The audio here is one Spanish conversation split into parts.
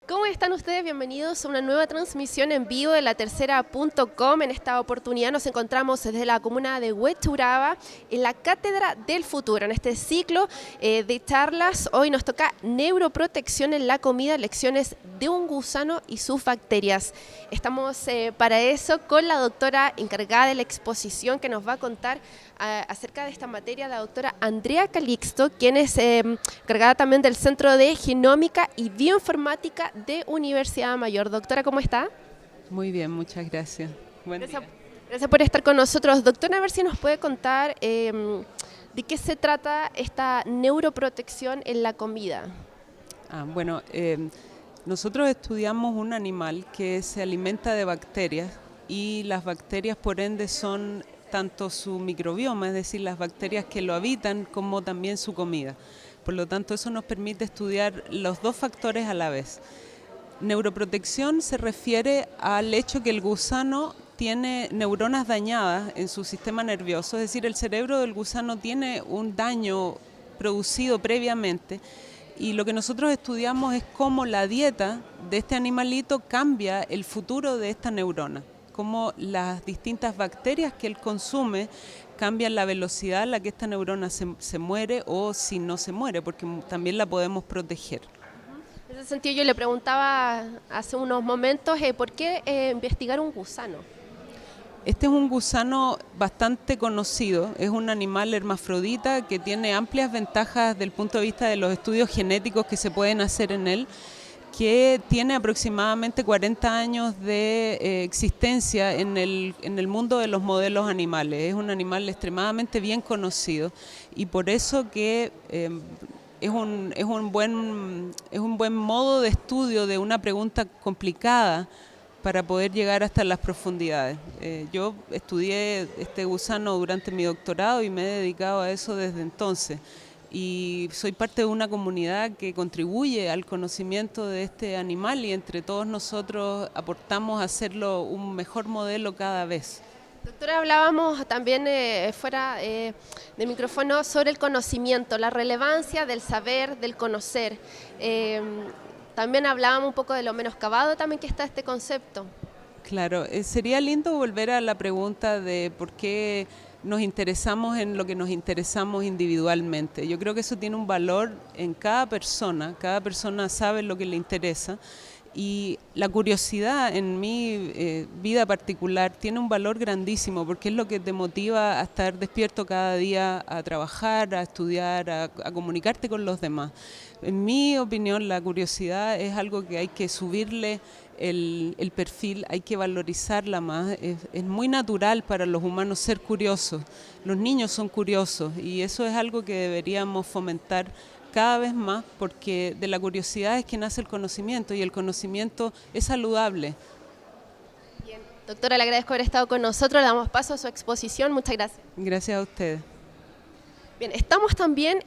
¿Cómo están ustedes? Bienvenidos a una nueva transmisión en vivo de la tercera.com. En esta oportunidad nos encontramos desde la comuna de Huechuraba, en la Cátedra del Futuro. En este ciclo de charlas, hoy nos toca neuroprotección en la comida, lecciones de un gusano y sus bacterias. Estamos para eso con la doctora encargada de la exposición que nos va a contar acerca de esta materia, la doctora Andrea Calixto, quien es encargada también del Centro de Genómica y Bioinformática de Universidad Mayor. Doctora, ¿cómo está? Muy bien, muchas gracias. Gracias por estar con nosotros. Doctora, a ver si nos puede contar de qué se trata esta neuroprotección en la comida. Nosotros estudiamos un animal que se alimenta de bacterias y las bacterias por ende son tanto su microbioma, es decir, las bacterias que lo habitan, como también su comida. Por lo tanto, eso nos permite estudiar los dos factores a la vez. Neuroprotección se refiere al hecho que el gusano tiene neuronas dañadas en su sistema nervioso, es decir, el cerebro del gusano tiene un daño producido previamente, y lo que nosotros estudiamos es cómo la dieta de este animalito cambia el futuro de esta neurona, cómo las distintas bacterias que él consume cambian la velocidad a la que esta neurona se muere o si no se muere, porque también la podemos proteger. En ese sentido, yo le preguntaba hace unos momentos por qué investigar un gusano. Este es un gusano bastante conocido, es un animal hermafrodita que tiene amplias ventajas desde el punto de vista de los estudios genéticos que se pueden hacer en él, que tiene aproximadamente 40 años de existencia en el mundo de los modelos animales. Es un animal extremadamente bien conocido y por eso que es un buen modo de estudio de una pregunta complicada para poder llegar hasta las profundidades. Yo estudié este gusano durante mi doctorado y me he dedicado a eso desde entonces. Y soy parte de una comunidad que contribuye al conocimiento de este animal y entre todos nosotros aportamos a hacerlo un mejor modelo cada vez. Doctora, hablábamos también fuera de micrófono sobre el conocimiento, la relevancia del saber, del conocer. También hablábamos un poco de lo menoscabado también que está este concepto. Claro, sería lindo volver a la pregunta de por qué nos interesamos en lo que nos interesamos individualmente. Yo creo que eso tiene un valor en cada persona sabe lo que le interesa y la curiosidad en mi vida particular tiene un valor grandísimo porque es lo que te motiva a estar despierto cada día, a trabajar, a estudiar, a comunicarte con los demás. En mi opinión, la curiosidad es algo que hay que subirle el perfil, hay que valorizarla más. Es muy natural para los humanos ser curiosos. Los niños son curiosos y eso es algo que deberíamos fomentar cada vez más porque de la curiosidad es que nace el conocimiento y el conocimiento es saludable. Bien, doctora, le agradezco haber estado con nosotros, le damos paso a su exposición, muchas gracias. Gracias a ustedes. Bien, estamos también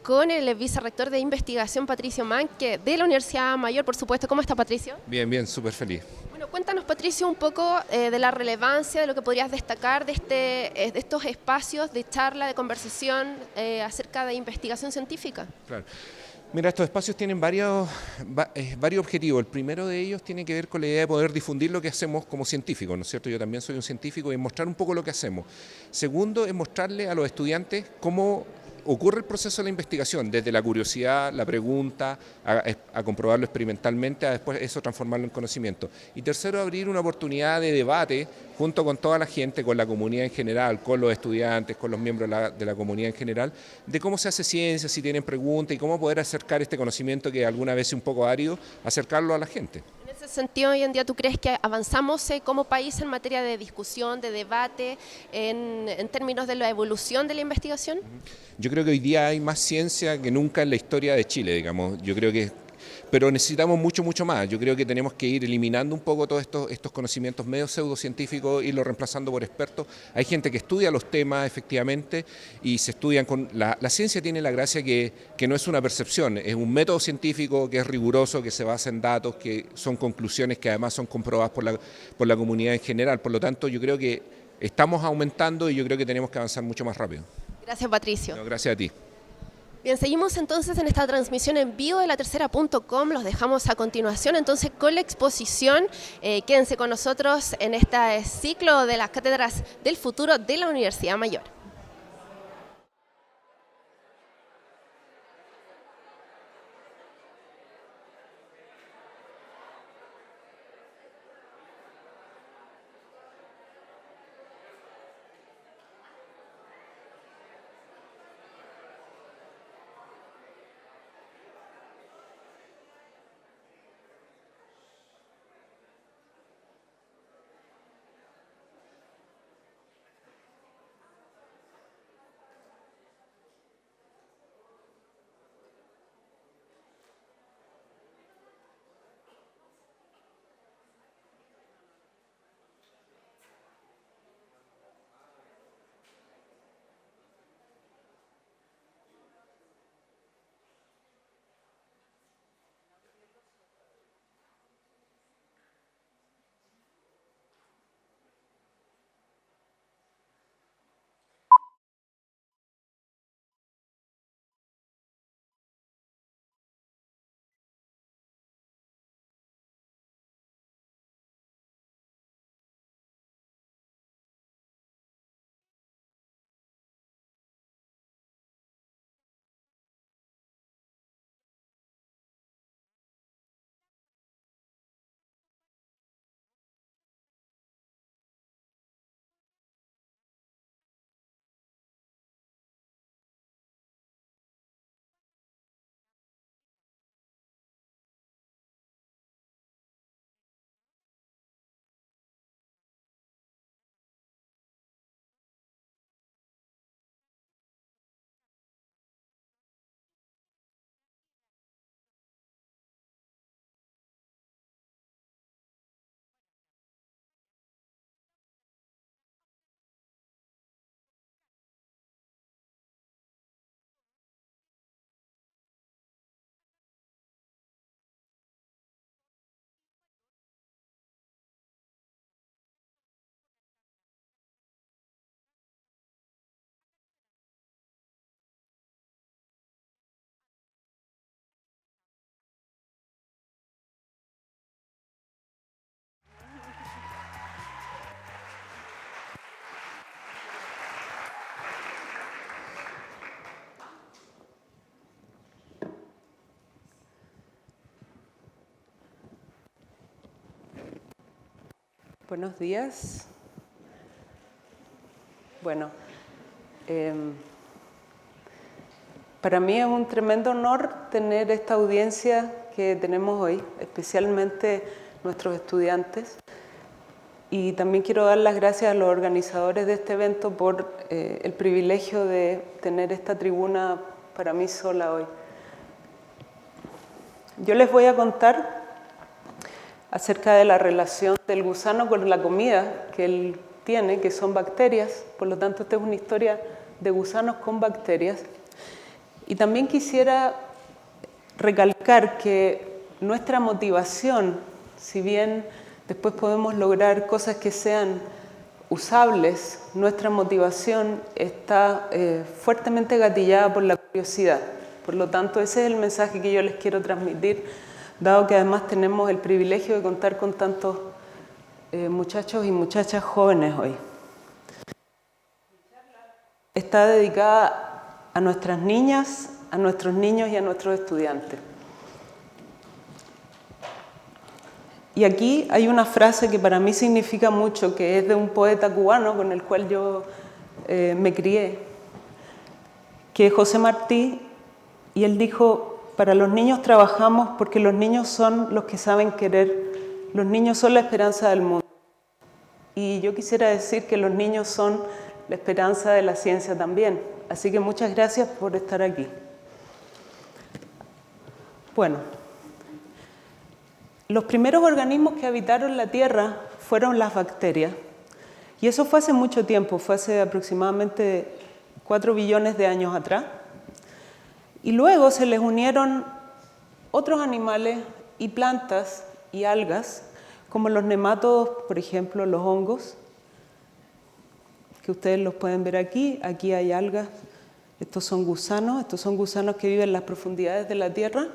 con el vicerrector de investigación, Patricio Manque, de la Universidad Mayor, por supuesto. ¿Cómo está, Patricio? Bien, bien, súper feliz. Bueno, cuéntanos, Patricio, un poco de la relevancia, de lo que podrías destacar de estos espacios de charla, de conversación acerca de investigación científica. Claro. Mira, estos espacios tienen varios objetivos. El primero de ellos tiene que ver con la idea de poder difundir lo que hacemos como científicos, ¿no es cierto? Yo también soy un científico y mostrar un poco lo que hacemos. Segundo, es mostrarle a los estudiantes cómo ocurre el proceso de la investigación, desde la curiosidad, la pregunta, a comprobarlo experimentalmente, a después eso transformarlo en conocimiento. Y tercero, abrir una oportunidad de debate junto con toda la gente, con la comunidad en general, con los estudiantes, con los miembros de la comunidad en general, de cómo se hace ciencia, si tienen preguntas y cómo poder acercar este conocimiento que alguna vez es un poco árido, acercarlo a la gente. En ese sentido, hoy en día, ¿tú crees que avanzamos como país en materia de discusión, de debate, en términos de la evolución de la investigación? Yo creo que hoy día hay más ciencia que nunca en la historia de Chile, digamos. Yo creo que, pero necesitamos mucho más. Yo creo que tenemos que ir eliminando un poco todos estos conocimientos medio pseudocientíficos, irlos reemplazando por expertos. Hay gente que estudia los temas efectivamente y se estudian con... La ciencia tiene la gracia que no es una percepción, es un método científico que es riguroso, que se basa en datos, que son conclusiones que además son comprobadas por la comunidad en general. Por lo tanto, yo creo que estamos aumentando y yo creo que tenemos que avanzar mucho más rápido. Gracias, Patricio. No, gracias a ti. Bien, seguimos entonces en esta transmisión en vivo de latercera.com. Los dejamos a continuación entonces con la exposición. Quédense con nosotros en este ciclo de las cátedras del futuro de la Universidad Mayor. Buenos días. Bueno, para mí es un tremendo honor tener esta audiencia que tenemos hoy, especialmente nuestros estudiantes. Y también quiero dar las gracias a los organizadores de este evento por el privilegio de tener esta tribuna para mí sola hoy. Yo les voy a contar acerca de la relación del gusano con la comida que él tiene, que son bacterias. Por lo tanto, esta es una historia de gusanos con bacterias. Y también quisiera recalcar que nuestra motivación, si bien después podemos lograr cosas que sean usables, nuestra motivación está fuertemente gatillada por la curiosidad. Por lo tanto, ese es el mensaje que yo les quiero transmitir, dado que además tenemos el privilegio de contar con tantos muchachos y muchachas jóvenes hoy. Está dedicada a nuestras niñas, a nuestros niños y a nuestros estudiantes. Y aquí hay una frase que para mí significa mucho, que es de un poeta cubano con el cual yo me crié, que es José Martí, y él dijo: para los niños trabajamos porque los niños son los que saben querer, los niños son la esperanza del mundo. Y yo quisiera decir que los niños son la esperanza de la ciencia también. Así que muchas gracias por estar aquí. Bueno, los primeros organismos que habitaron la Tierra fueron las bacterias. Y eso fue hace mucho tiempo, fue hace aproximadamente 4 billones de años atrás. Y luego se les unieron otros animales y plantas y algas, como los nemátodos, por ejemplo, los hongos, que ustedes los pueden ver aquí. Aquí hay algas, Estos son gusanos que viven en las profundidades de la Tierra.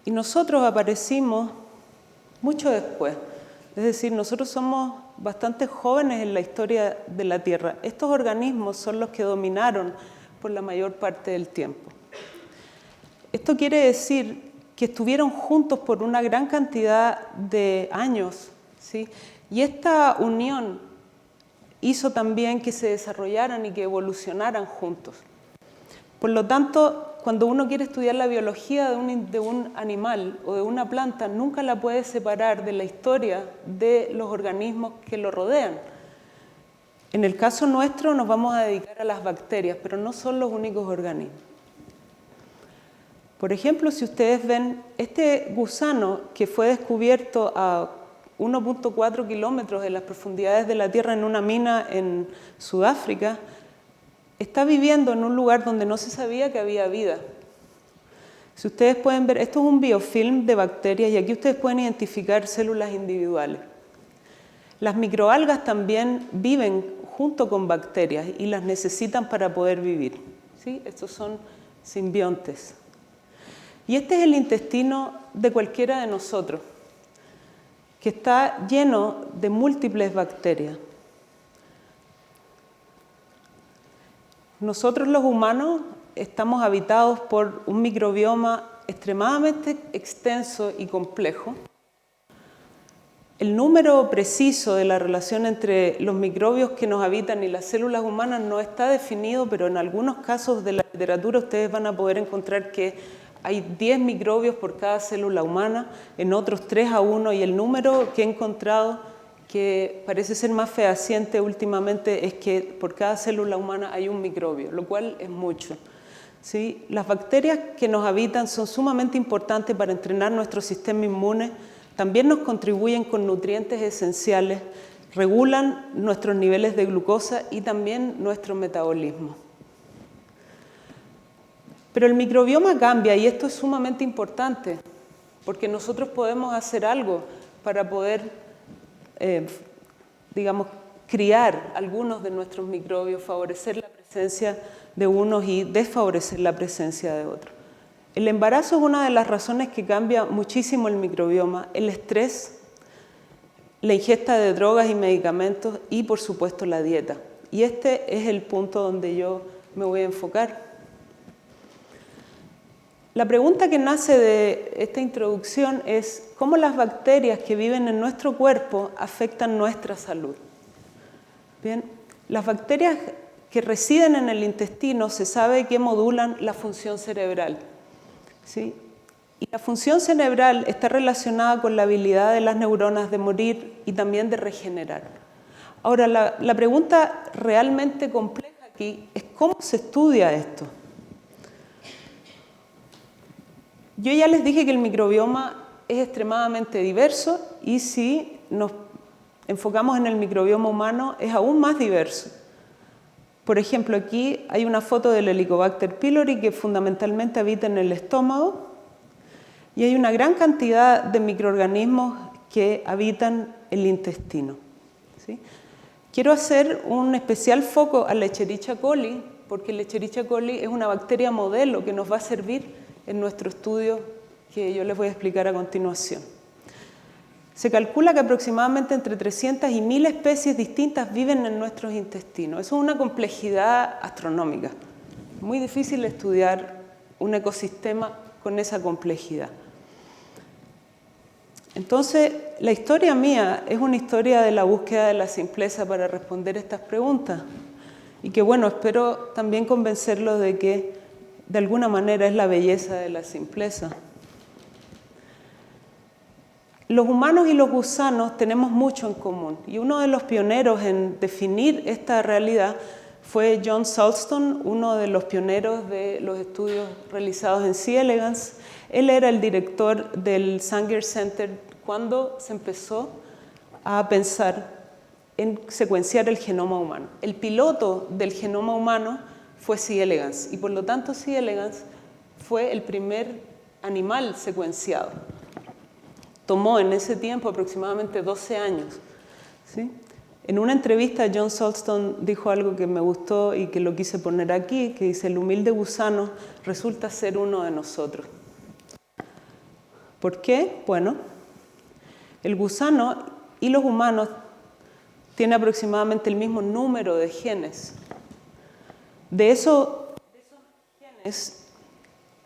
Y nosotros aparecimos mucho después. Es decir, nosotros somos bastante jóvenes en la historia de la Tierra. Estos organismos son los que dominaron por la mayor parte del tiempo. Esto quiere decir que estuvieron juntos por una gran cantidad de años, ¿sí? Y esta unión hizo también que se desarrollaran y que evolucionaran juntos. Por lo tanto, cuando uno quiere estudiar la biología de un animal o de una planta, nunca la puede separar de la historia de los organismos que lo rodean. En el caso nuestro nos vamos a dedicar a las bacterias, pero no son los únicos organismos. Por ejemplo, si ustedes ven este gusano que fue descubierto a 1.4 kilómetros de las profundidades de la Tierra en una mina en Sudáfrica, está viviendo en un lugar donde no se sabía que había vida. Si ustedes pueden ver, esto es un biofilm de bacterias y aquí ustedes pueden identificar células individuales. Las microalgas también viven junto con bacterias y las necesitan para poder vivir, ¿sí? Estos son simbiontes. Y este es el intestino de cualquiera de nosotros, que está lleno de múltiples bacterias. Nosotros los humanos estamos habitados por un microbioma extremadamente extenso y complejo. El número preciso de la relación entre los microbios que nos habitan y las células humanas no está definido, pero en algunos casos de la literatura ustedes van a poder encontrar que hay 10 microbios por cada célula humana, en otros 3 a 1, y el número que he encontrado que parece ser más fehaciente últimamente es que por cada célula humana hay un microbio, lo cual es mucho, ¿sí? Las bacterias que nos habitan son sumamente importantes para entrenar nuestro sistema inmune, también nos contribuyen con nutrientes esenciales, regulan nuestros niveles de glucosa y también nuestro metabolismo. Pero el microbioma cambia y esto es sumamente importante porque nosotros podemos hacer algo para poder criar algunos de nuestros microbios, favorecer la presencia de unos y desfavorecer la presencia de otros. El embarazo es una de las razones que cambia muchísimo el microbioma, el estrés, la ingesta de drogas y medicamentos y, por supuesto, la dieta. Y este es el punto donde yo me voy a enfocar. La pregunta que nace de esta introducción es cómo las bacterias que viven en nuestro cuerpo afectan nuestra salud. Bien, las bacterias que residen en el intestino se sabe que modulan la función cerebral, ¿sí? Y la función cerebral está relacionada con la habilidad de las neuronas de morir y también de regenerar. Ahora, la pregunta realmente compleja aquí es cómo se estudia esto. Yo ya les dije que el microbioma es extremadamente diverso y si nos enfocamos en el microbioma humano es aún más diverso. Por ejemplo, aquí hay una foto del Helicobacter pylori que fundamentalmente habita en el estómago y hay una gran cantidad de microorganismos que habitan el intestino, ¿sí? Quiero hacer un especial foco a la Escherichia coli porque la Escherichia coli es una bacteria modelo que nos va a servir en nuestro estudio que yo les voy a explicar a continuación. Se calcula que aproximadamente entre 300 y 1000 especies distintas viven en nuestros intestinos. Eso es una complejidad astronómica. Muy difícil estudiar un ecosistema con esa complejidad. Entonces, la historia mía es una historia de la búsqueda de la simpleza para responder estas preguntas. Y que bueno, espero también convencerlos de que de alguna manera es la belleza de la simpleza. Los humanos y los gusanos tenemos mucho en común y uno de los pioneros en definir esta realidad fue John Sulston, uno de los pioneros de los estudios realizados en C. elegans. Él era el director del Sanger Center cuando se empezó a pensar en secuenciar el genoma humano. El piloto del genoma humano fue C. elegans y por lo tanto C. elegans fue el primer animal secuenciado. Tomó en ese tiempo aproximadamente 12 años, ¿sí? En una entrevista John Salston dijo algo que me gustó y que lo quise poner aquí, que dice: el humilde gusano resulta ser uno de nosotros. ¿Por qué? Bueno, el gusano y los humanos tienen aproximadamente el mismo número de genes. De esos genes,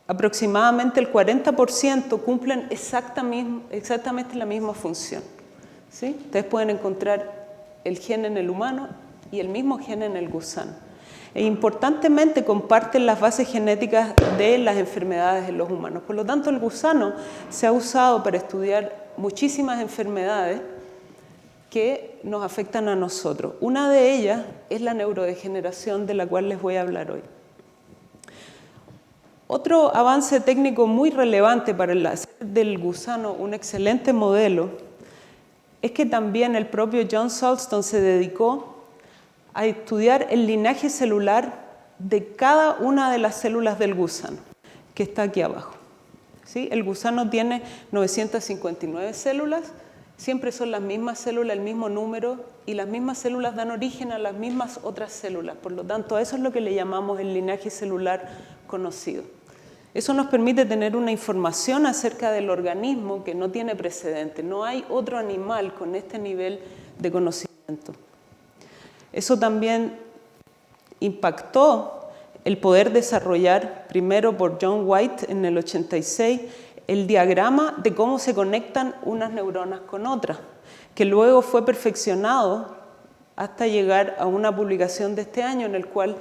aproximadamente el 40% cumplen exactamente la misma función. ¿Sí? Ustedes pueden encontrar el gen en el humano y el mismo gen en el gusano. E importantemente comparten las bases genéticas de las enfermedades en los humanos. Por lo tanto, el gusano se ha usado para estudiar muchísimas enfermedades que nos afectan a nosotros. Una de ellas es la neurodegeneración, de la cual les voy a hablar hoy. Otro avance técnico muy relevante para hacer del gusano un excelente modelo es que también el propio John Salston se dedicó a estudiar el linaje celular de cada una de las células del gusano, que está aquí abajo. ¿Sí? El gusano tiene 959 células, siempre son las mismas células, el mismo número, y las mismas células dan origen a las mismas otras células. Por lo tanto, a eso es lo que le llamamos el linaje celular conocido. Eso nos permite tener una información acerca del organismo que no tiene precedente. No hay otro animal con este nivel de conocimiento. Eso también impactó el poder desarrollar, primero por John White en el 86, el diagrama de cómo se conectan unas neuronas con otras, que luego fue perfeccionado hasta llegar a una publicación de este año en el cual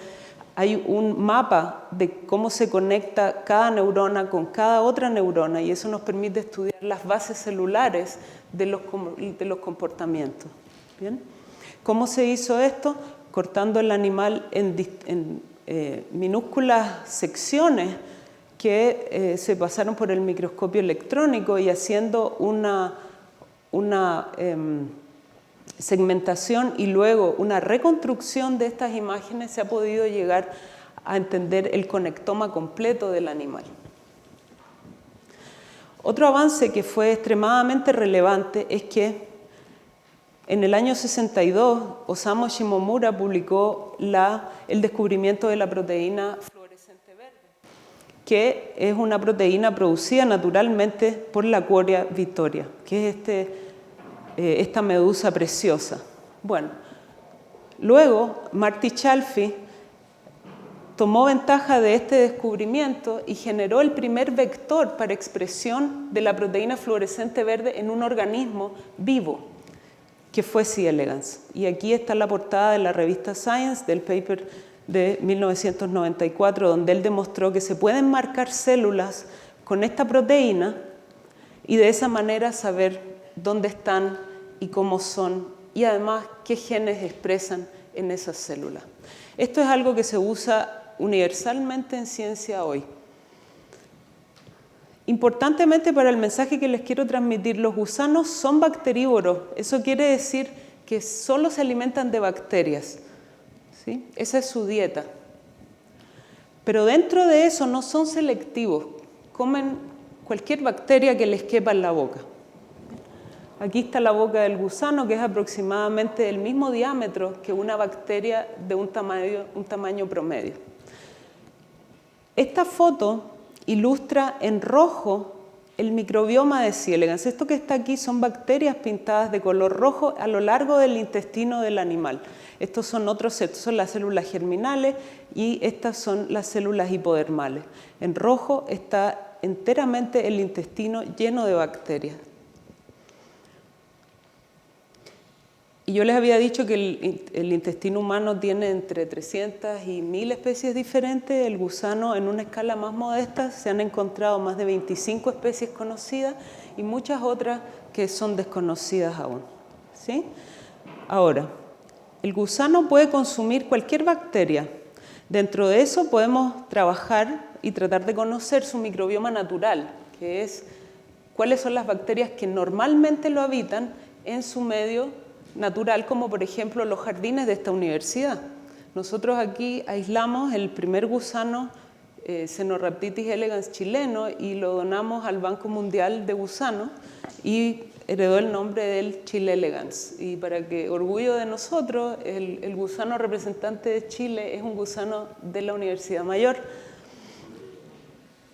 hay un mapa de cómo se conecta cada neurona con cada otra neurona, y eso nos permite estudiar las bases celulares de los comportamientos. ¿Bien? ¿Cómo se hizo esto? Cortando el animal en minúsculas secciones que se pasaron por el microscopio electrónico y haciendo una segmentación y luego una reconstrucción de estas imágenes, se ha podido llegar a entender el conectoma completo del animal. Otro avance que fue extremadamente relevante es que en el año 62 Osamu Shimomura publicó el descubrimiento de la proteína fluorescente verde, que es una proteína producida naturalmente por la Quoria victoria, que es esta medusa preciosa. Bueno, luego Marty Chalfie tomó ventaja de este descubrimiento y generó el primer vector para expresión de la proteína fluorescente verde en un organismo vivo, que fue C. elegans. Y aquí está la portada de la revista Science del paper de 1994, donde él demostró que se pueden marcar células con esta proteína y de esa manera saber dónde están y cómo son, y además qué genes expresan en esas células. Esto es algo que se usa universalmente en ciencia hoy. Importantemente para el mensaje que les quiero transmitir, los gusanos son bacterívoros. Eso quiere decir que solo se alimentan de bacterias. ¿Sí? Esa es su dieta. Pero dentro de eso no son selectivos. Comen cualquier bacteria que les quepa en la boca. Aquí está la boca del gusano, que es aproximadamente del mismo diámetro que una bacteria de un tamaño promedio. Esta foto ilustra en rojo el microbioma de C. elegans. Esto que está aquí son bacterias pintadas de color rojo a lo largo del intestino del animal. Estos son son las células germinales y estas son las células hipodermales. En rojo está enteramente el intestino lleno de bacterias. Y yo les había dicho que el intestino humano tiene entre 300 y 1000 especies diferentes. El gusano, en una escala más modesta, se han encontrado más de 25 especies conocidas y muchas otras que son desconocidas aún. ¿Sí? Ahora, el gusano puede consumir cualquier bacteria. Dentro de eso podemos trabajar y tratar de conocer su microbioma natural, que es cuáles son las bacterias que normalmente lo habitan en su medio natural, como por ejemplo los jardines de esta universidad. Nosotros aquí aislamos el primer gusano Caenorhabditis elegans chileno y lo donamos al Banco Mundial de Gusanos, y heredó el nombre del Chile elegans. Y para que orgullo de nosotros, el gusano representante de Chile es un gusano de la Universidad Mayor.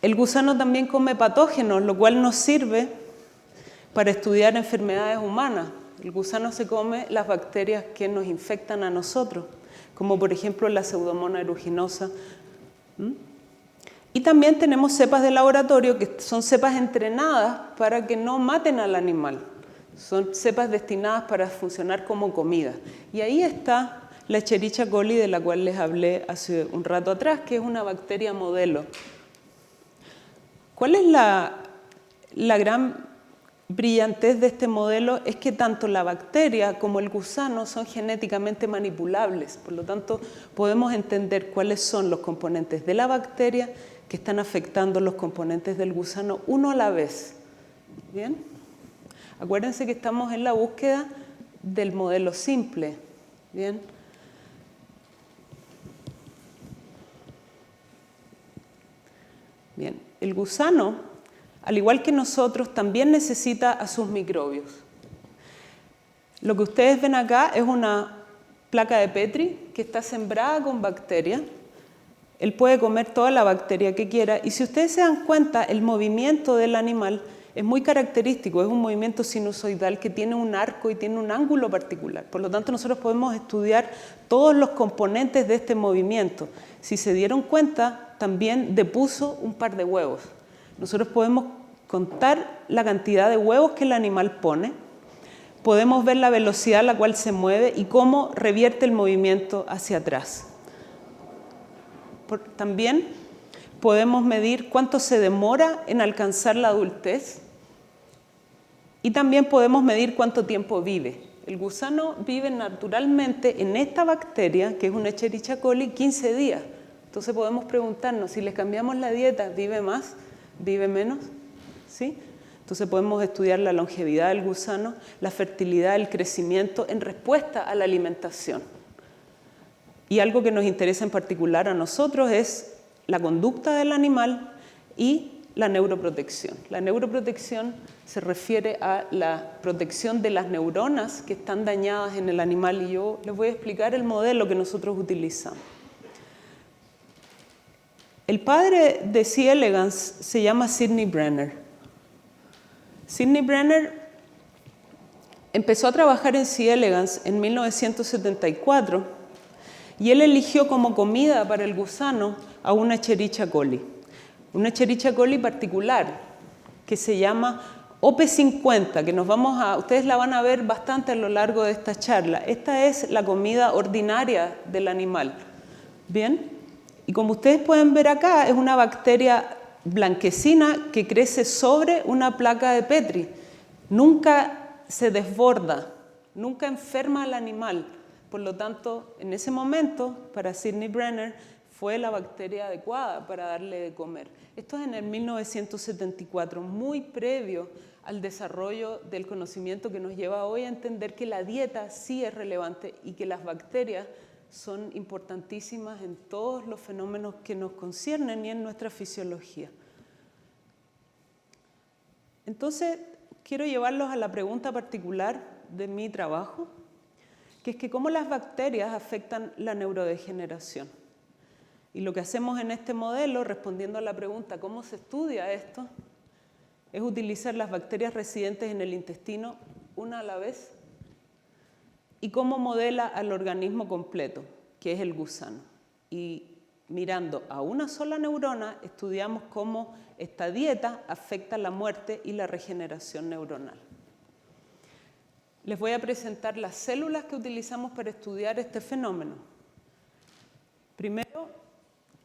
El gusano también come patógenos, lo cual nos sirve para estudiar enfermedades humanas. El gusano se come las bacterias que nos infectan a nosotros, como por ejemplo la Pseudomonas aeruginosa. Y también tenemos cepas de laboratorio que son cepas entrenadas para que no maten al animal. Son cepas destinadas para funcionar como comida. Y ahí está la Escherichia coli de la cual les hablé hace un rato atrás, que es una bacteria modelo. ¿Cuál es la gran brillantez de este modelo? Es que tanto la bacteria como el gusano son genéticamente manipulables. Por lo tanto, podemos entender cuáles son los componentes de la bacteria que están afectando los componentes del gusano uno a la vez. ¿Bien? Acuérdense que estamos en la búsqueda del modelo simple. ¿Bien? Bien. El gusano, al igual que nosotros, también necesita a sus microbios. Lo que ustedes ven acá es una placa de Petri que está sembrada con bacterias. Él puede comer toda la bacteria que quiera y si ustedes se dan cuenta, el movimiento del animal es muy característico, es un movimiento sinusoidal que tiene un arco y tiene un ángulo particular. Por lo tanto, nosotros podemos estudiar todos los componentes de este movimiento. Si se dieron cuenta, también depuso un par de huevos. Nosotros podemos contar la cantidad de huevos que el animal pone, podemos ver la velocidad a la cual se mueve y cómo revierte el movimiento hacia atrás. También podemos medir cuánto se demora en alcanzar la adultez y también podemos medir cuánto tiempo vive. El gusano vive naturalmente en esta bacteria, que es una Escherichia coli, 15 días. Entonces podemos preguntarnos, si les cambiamos la dieta, ¿vive más? ¿Vive menos? ¿Sí? Entonces podemos estudiar la longevidad del gusano, la fertilidad, el crecimiento en respuesta a la alimentación. Y algo que nos interesa en particular a nosotros es la conducta del animal y la neuroprotección. La neuroprotección se refiere a la protección de las neuronas que están dañadas en el animal y yo les voy a explicar el modelo que nosotros utilizamos. El padre de C. elegans se llama Sidney Brenner. Sidney Brenner empezó a trabajar en C. elegans en 1974 y él eligió como comida para el gusano a una Escherichia coli. Una Escherichia coli particular que se llama OP50, que ustedes la van a ver bastante a lo largo de esta charla. Esta es la comida ordinaria del animal. ¿Bien? Y como ustedes pueden ver acá, es una bacteria blanquecina que crece sobre una placa de Petri. Nunca se desborda, nunca enferma al animal. Por lo tanto, en ese momento, para Sidney Brenner, fue la bacteria adecuada para darle de comer. Esto es en el 1974, muy previo al desarrollo del conocimiento que nos lleva hoy a entender que la dieta sí es relevante y que las bacterias son importantísimas en todos los fenómenos que nos conciernen y en nuestra fisiología. Entonces, quiero llevarlos a la pregunta particular de mi trabajo, que es que cómo las bacterias afectan la neurodegeneración. Y lo que hacemos en este modelo, respondiendo a la pregunta ¿cómo se estudia esto?, es utilizar las bacterias residentes en el intestino una a la vez y cómo modela al organismo completo, que es el gusano. Y mirando a una sola neurona, estudiamos cómo esta dieta afecta la muerte y la regeneración neuronal. Les voy a presentar las células que utilizamos para estudiar este fenómeno. Primero,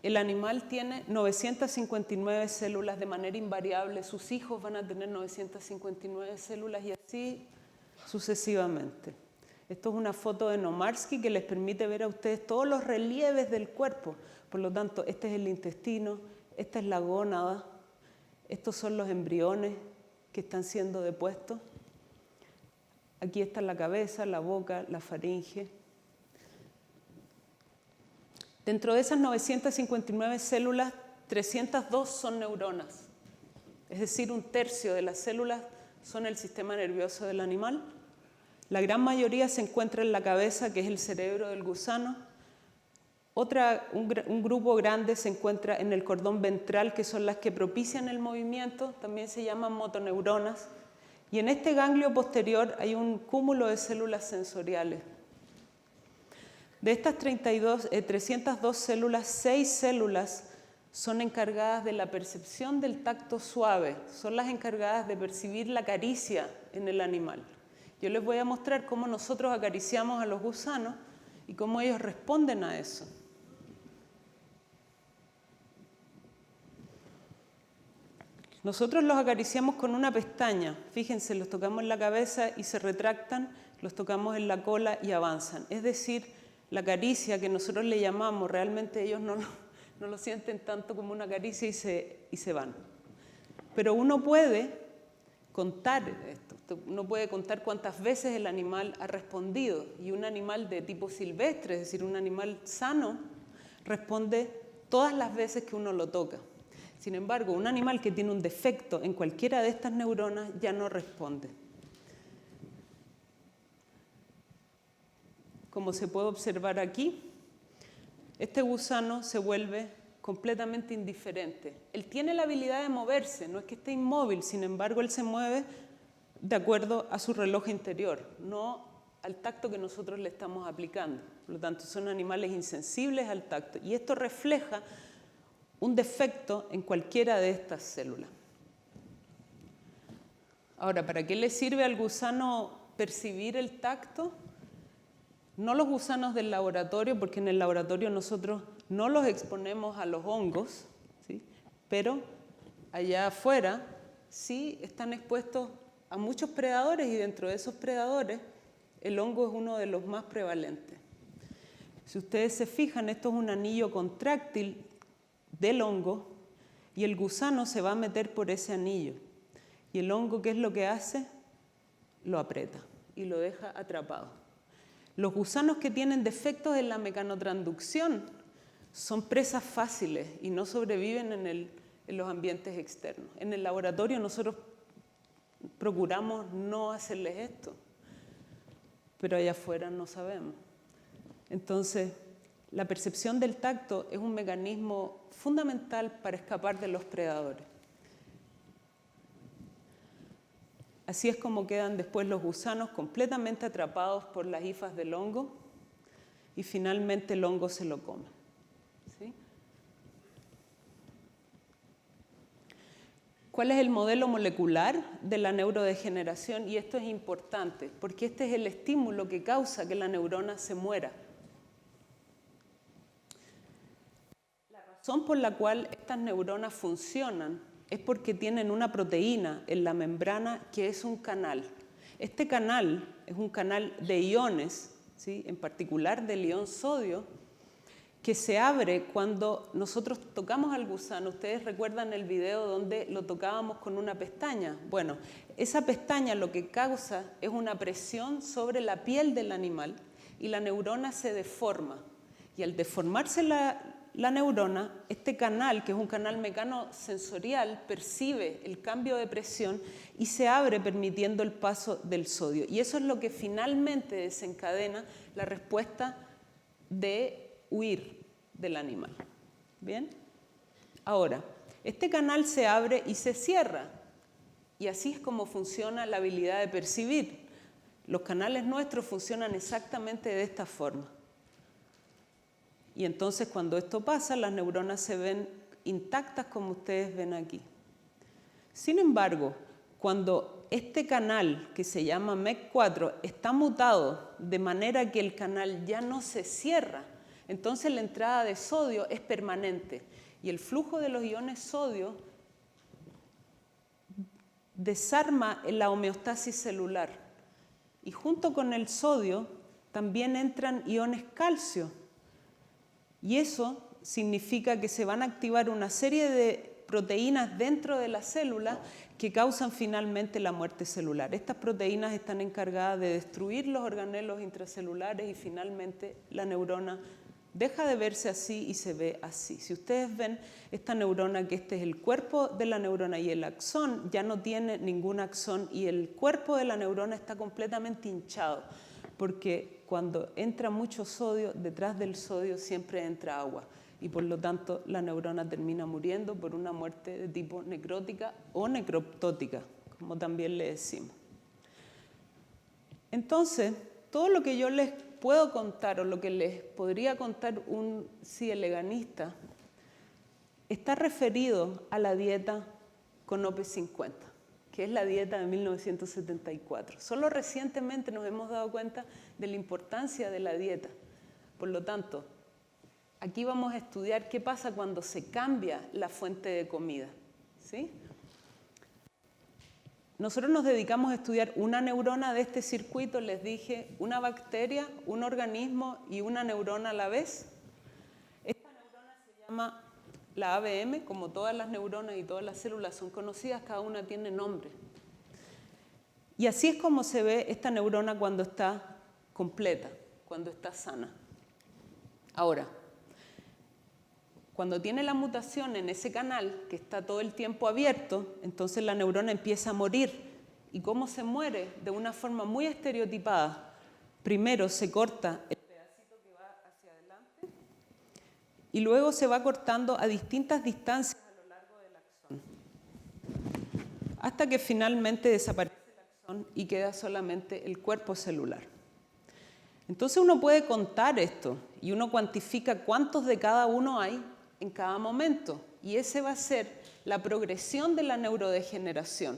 el animal tiene 959 células de manera invariable, sus hijos van a tener 959 células y así sucesivamente. Esto es una foto de Nomarsky que les permite ver a ustedes todos los relieves del cuerpo. Por lo tanto, este es el intestino, esta es la gónada, estos son los embriones que están siendo depuestos. Aquí está la cabeza, la boca, la faringe. Dentro de esas 959 células, 302 son neuronas. Es decir, un tercio de las células son el sistema nervioso del animal. La gran mayoría se encuentra en la cabeza, que es el cerebro del gusano. Un grupo grande se encuentra en el cordón ventral, que son las que propician el movimiento, también se llaman motoneuronas. Y en este ganglio posterior hay un cúmulo de células sensoriales. De estas 302 células, 6 células son encargadas de la percepción del tacto suave, son las encargadas de percibir la caricia en el animal. Yo les voy a mostrar cómo nosotros acariciamos a los gusanos y cómo ellos responden a eso. Nosotros los acariciamos con una pestaña. Fíjense, los tocamos en la cabeza y se retractan, los tocamos en la cola y avanzan. Es decir, la caricia que nosotros le llamamos, realmente ellos no lo sienten tanto como una caricia y se van. Pero uno puede contar esto, uno puede contar cuántas veces el animal ha respondido. Y un animal de tipo silvestre, es decir, un animal sano, responde todas las veces que uno lo toca. Sin embargo, un animal que tiene un defecto en cualquiera de estas neuronas ya no responde. Como se puede observar aquí, este gusano se vuelve completamente indiferente. Él tiene la habilidad de moverse, no es que esté inmóvil, sin embargo, él se mueve de acuerdo a su reloj interior, no al tacto que nosotros le estamos aplicando. Por lo tanto, son animales insensibles al tacto. Y esto refleja un defecto en cualquiera de estas células. Ahora, ¿para qué le sirve al gusano percibir el tacto? No los gusanos del laboratorio, porque en el laboratorio nosotros no los exponemos a los hongos, ¿sí? Pero allá afuera sí están expuestos a muchos predadores y dentro de esos predadores el hongo es uno de los más prevalentes. Si ustedes se fijan, esto es un anillo contráctil del hongo y el gusano se va a meter por ese anillo. Y el hongo, ¿qué es lo que hace? Lo aprieta y lo deja atrapado. Los gusanos que tienen defectos en la mecanotransducción son presas fáciles y no sobreviven en los ambientes externos. En el laboratorio nosotros procuramos no hacerles esto, pero allá afuera no sabemos. Entonces, la percepción del tacto es un mecanismo fundamental para escapar de los predadores. Así es como quedan después los gusanos completamente atrapados por las hifas del hongo y finalmente el hongo se lo come. ¿Sí? ¿Cuál es el modelo molecular de la neurodegeneración? Y esto es importante porque este es el estímulo que causa que la neurona se muera. La razón por la cual estas neuronas funcionan es porque tienen una proteína en la membrana que es un canal. Este canal es un canal de iones, ¿sí? En particular del ion sodio, que se abre cuando nosotros tocamos al gusano. Ustedes recuerdan el video donde lo tocábamos con una pestaña. Bueno, esa pestaña lo que causa es una presión sobre la piel del animal y la neurona se deforma. Y al deformarse la neurona, este canal, que es un canal mecanosensorial, percibe el cambio de presión y se abre permitiendo el paso del sodio. Y eso es lo que finalmente desencadena la respuesta de huir del animal. ¿Bien? Ahora, este canal se abre y se cierra. Y así es como funciona la habilidad de percibir. Los canales nuestros funcionan exactamente de esta forma. Y entonces cuando esto pasa, las neuronas se ven intactas como ustedes ven aquí. Sin embargo, cuando este canal, que se llama MEC4, está mutado de manera que el canal ya no se cierra, entonces la entrada de sodio es permanente y el flujo de los iones sodio desarma la homeostasis celular. Y junto con el sodio también entran iones calcio. Y eso significa que se van a activar una serie de proteínas dentro de la célula que causan finalmente la muerte celular. Estas proteínas están encargadas de destruir los organelos intracelulares y finalmente la neurona Deja de verse así y se ve así. Si ustedes ven esta neurona, que este es el cuerpo de la neurona y el axón, ya no tiene ningún axón y el cuerpo de la neurona está completamente hinchado, porque cuando entra mucho sodio, detrás del sodio siempre entra agua y por lo tanto la neurona termina muriendo por una muerte de tipo necrótica o necroptótica, como también le decimos. Entonces, todo lo que yo les puedo contar o lo que les podría contar un cieleganista está referido a la dieta CONOPE50, que es la dieta de 1974. Solo recientemente nos hemos dado cuenta de la importancia de la dieta. Por lo tanto, aquí vamos a estudiar qué pasa cuando se cambia la fuente de comida, ¿sí? Nosotros nos dedicamos a estudiar una neurona de este circuito, les dije, una bacteria, un organismo y una neurona a la vez. Esta neurona se llama la ABM, como todas las neuronas y todas las células son conocidas, cada una tiene nombre. Y así es como se ve esta neurona cuando está completa, cuando está sana. Ahora, cuando tiene la mutación en ese canal, que está todo el tiempo abierto, entonces la neurona empieza a morir. ¿Y cómo se muere? De una forma muy estereotipada. Primero se corta el pedacito que va hacia adelante y luego se va cortando a distintas distancias a lo largo del axón, hasta que finalmente desaparece el axón y queda solamente el cuerpo celular. Entonces uno puede contar esto y uno cuantifica cuántos de cada uno hay en cada momento, y ese va a ser la progresión de la neurodegeneración.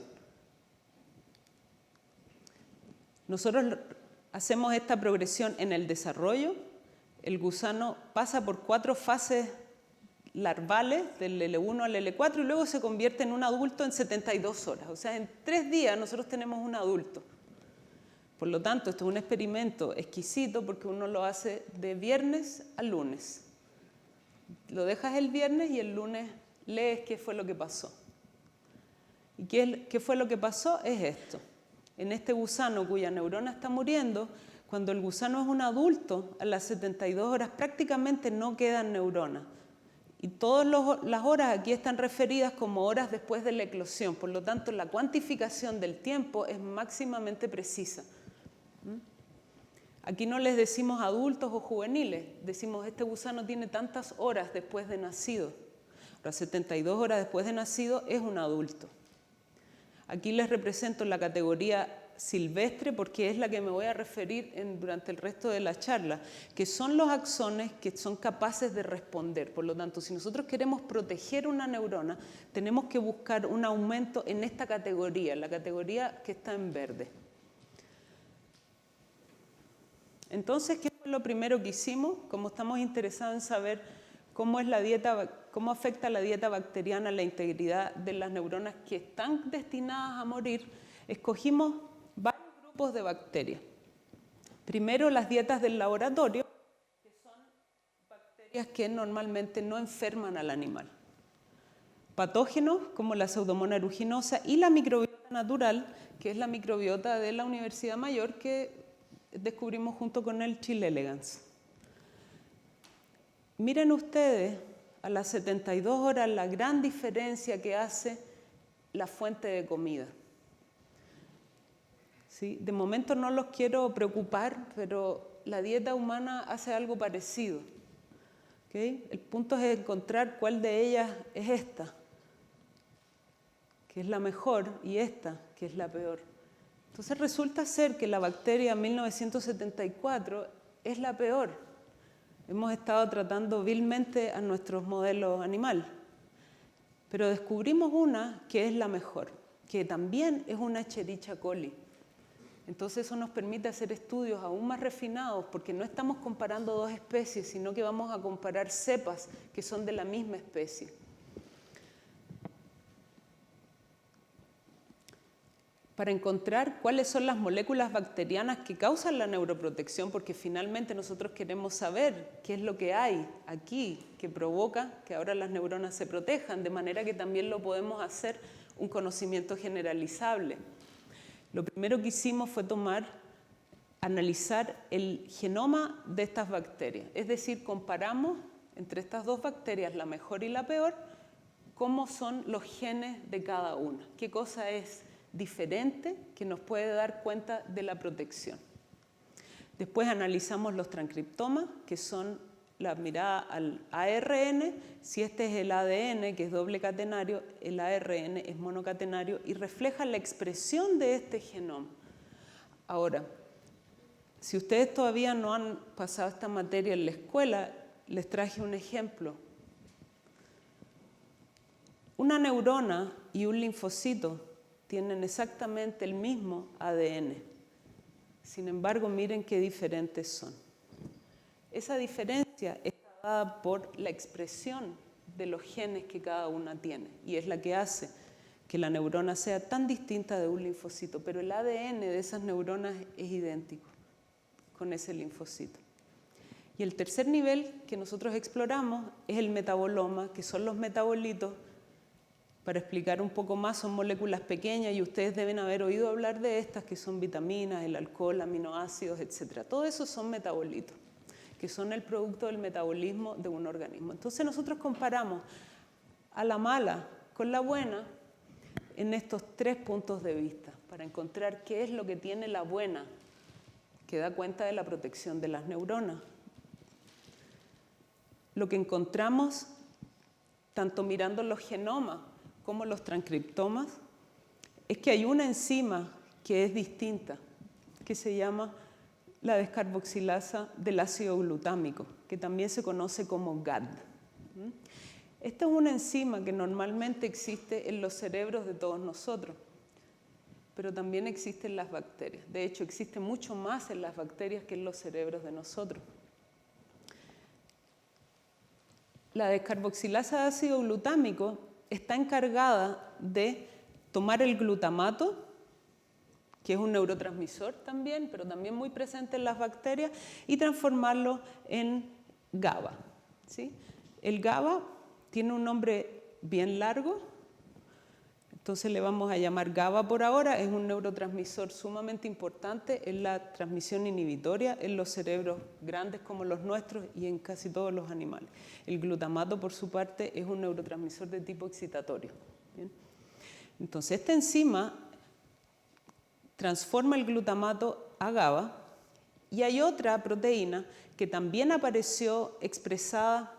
Nosotros hacemos esta progresión en el desarrollo. El gusano pasa por 4 fases larvales, del L1 al L4, y luego se convierte en un adulto en 72 horas. O sea, en 3 días nosotros tenemos un adulto. Por lo tanto, esto es un experimento exquisito porque uno lo hace de viernes a lunes. Lo dejas el viernes y el lunes lees qué fue lo que pasó. ¿Y qué fue lo que pasó? Es esto. En este gusano cuya neurona está muriendo, cuando el gusano es un adulto, a las 72 horas prácticamente no quedan neuronas. Y todas las horas aquí están referidas como horas después de la eclosión. Por lo tanto, la cuantificación del tiempo es máximamente precisa. Aquí no les decimos adultos o juveniles, decimos este gusano tiene tantas horas después de nacido. Ahora, 72 horas después de nacido es un adulto. Aquí les represento la categoría silvestre porque es la que me voy a referir durante el resto de la charla, que son los axones que son capaces de responder. Por lo tanto, si nosotros queremos proteger una neurona, tenemos que buscar un aumento en esta categoría, la categoría que está en verde. Entonces, ¿qué fue lo primero que hicimos? Como estamos interesados en saber cómo afecta la dieta bacteriana la integridad de las neuronas que están destinadas a morir, escogimos varios grupos de bacterias. Primero, las dietas del laboratorio, que son bacterias que normalmente no enferman al animal. Patógenos, como la Pseudomonas aeruginosa, y la microbiota natural, que es la microbiota de la Universidad Mayor, que descubrimos junto con el Chile Elegans. Miren ustedes a las 72 horas la gran diferencia que hace la fuente de comida. ¿Sí? De momento no los quiero preocupar, pero la dieta humana hace algo parecido. ¿Okay? El punto es encontrar cuál de ellas es esta, que es la mejor, y esta, que es la peor. Entonces resulta ser que la bacteria 1974 es la peor. Hemos estado tratando vilmente a nuestros modelos animales, pero descubrimos una que es la mejor, que también es una Escherichia coli. Entonces eso nos permite hacer estudios aún más refinados, porque no estamos comparando 2 especies, sino que vamos a comparar cepas que son de la misma especie. Para encontrar cuáles son las moléculas bacterianas que causan la neuroprotección, porque finalmente nosotros queremos saber qué es lo que hay aquí que provoca que ahora las neuronas se protejan, de manera que también lo podemos hacer un conocimiento generalizable. Lo primero que hicimos fue tomar analizar el genoma de estas bacterias. Es decir, comparamos entre estas dos bacterias, la mejor y la peor, cómo son los genes de cada una, qué cosa es diferente que nos puede dar cuenta de la protección. Después analizamos los transcriptomas, que son la mirada al ARN, si este es el ADN, que es doble catenario, el ARN es monocatenario y refleja la expresión de este genoma. Ahora, si ustedes todavía no han pasado esta materia en la escuela, les traje un ejemplo. Una neurona y un linfocito tienen exactamente el mismo ADN. Sin embargo, miren qué diferentes son. Esa diferencia está dada por la expresión de los genes que cada una tiene y es la que hace que la neurona sea tan distinta de un linfocito, pero el ADN de esas neuronas es idéntico con ese linfocito. Y el tercer nivel que nosotros exploramos es el metaboloma, que son los metabolitos. Para explicar un poco más, son moléculas pequeñas y ustedes deben haber oído hablar de estas, que son vitaminas, el alcohol, aminoácidos, etc. Todo eso son metabolitos, que son el producto del metabolismo de un organismo. Entonces nosotros comparamos a la mala con la buena en estos 3 puntos de vista, para encontrar qué es lo que tiene la buena, que da cuenta de la protección de las neuronas. Lo que encontramos, tanto mirando los genomas como los transcriptomas, es que hay una enzima que es distinta, que se llama la descarboxilasa del ácido glutámico, que también se conoce como GAD. Esta es una enzima que normalmente existe en los cerebros de todos nosotros, pero también existe en las bacterias. De hecho, existe mucho más en las bacterias que en los cerebros de nosotros. La descarboxilasa de ácido glutámico está encargada de tomar el glutamato, que es un neurotransmisor también, pero también muy presente en las bacterias, y transformarlo en GABA, ¿sí? El GABA tiene un nombre bien largo, entonces le vamos a llamar GABA por ahora. Es un neurotransmisor sumamente importante en la transmisión inhibitoria en los cerebros grandes como los nuestros y en casi todos los animales. El glutamato, por su parte, es un neurotransmisor de tipo excitatorio. ¿Bien? Entonces, esta enzima transforma el glutamato a GABA y hay otra proteína que también apareció expresada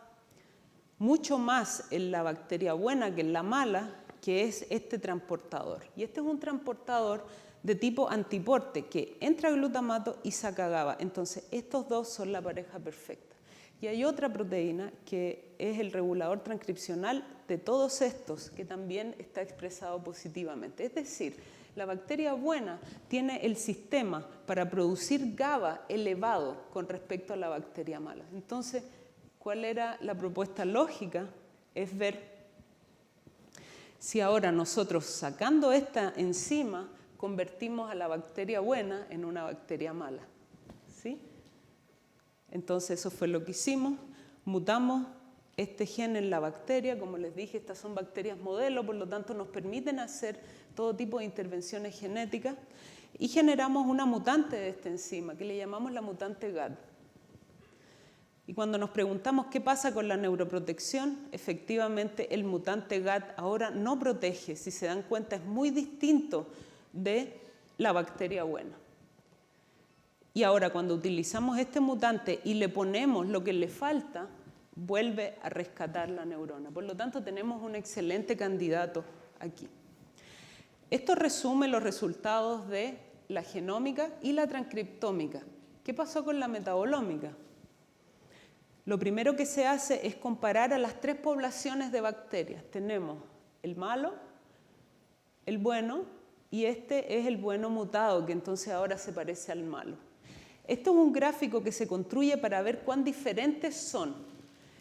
mucho más en la bacteria buena que en la mala, que es este transportador. Y este es un transportador de tipo antiporte que entra glutamato y saca GABA. Entonces, estos dos son la pareja perfecta. Y hay otra proteína que es el regulador transcripcional de todos estos, que también está expresado positivamente. Es decir, la bacteria buena tiene el sistema para producir GABA elevado con respecto a la bacteria mala. Entonces, ¿cuál era la propuesta lógica? Es ver si ahora nosotros, sacando esta enzima, convertimos a la bacteria buena en una bacteria mala. ¿Sí? Entonces eso fue lo que hicimos, mutamos este gen en la bacteria. Como les dije, estas son bacterias modelo, por lo tanto nos permiten hacer todo tipo de intervenciones genéticas y generamos una mutante de esta enzima que le llamamos la mutante GAD. Y cuando nos preguntamos qué pasa con la neuroprotección, efectivamente el mutante GAD ahora no protege. Si se dan cuenta, es muy distinto de la bacteria buena. Y ahora cuando utilizamos este mutante y le ponemos lo que le falta, vuelve a rescatar la neurona. Por lo tanto, tenemos un excelente candidato aquí. Esto resume los resultados de la genómica y la transcriptómica. ¿Qué pasó con la metabolómica? Lo primero que se hace es comparar a las 3 poblaciones de bacterias. Tenemos el malo, el bueno, y este es el bueno mutado, que entonces ahora se parece al malo. Esto es un gráfico que se construye para ver cuán diferentes son.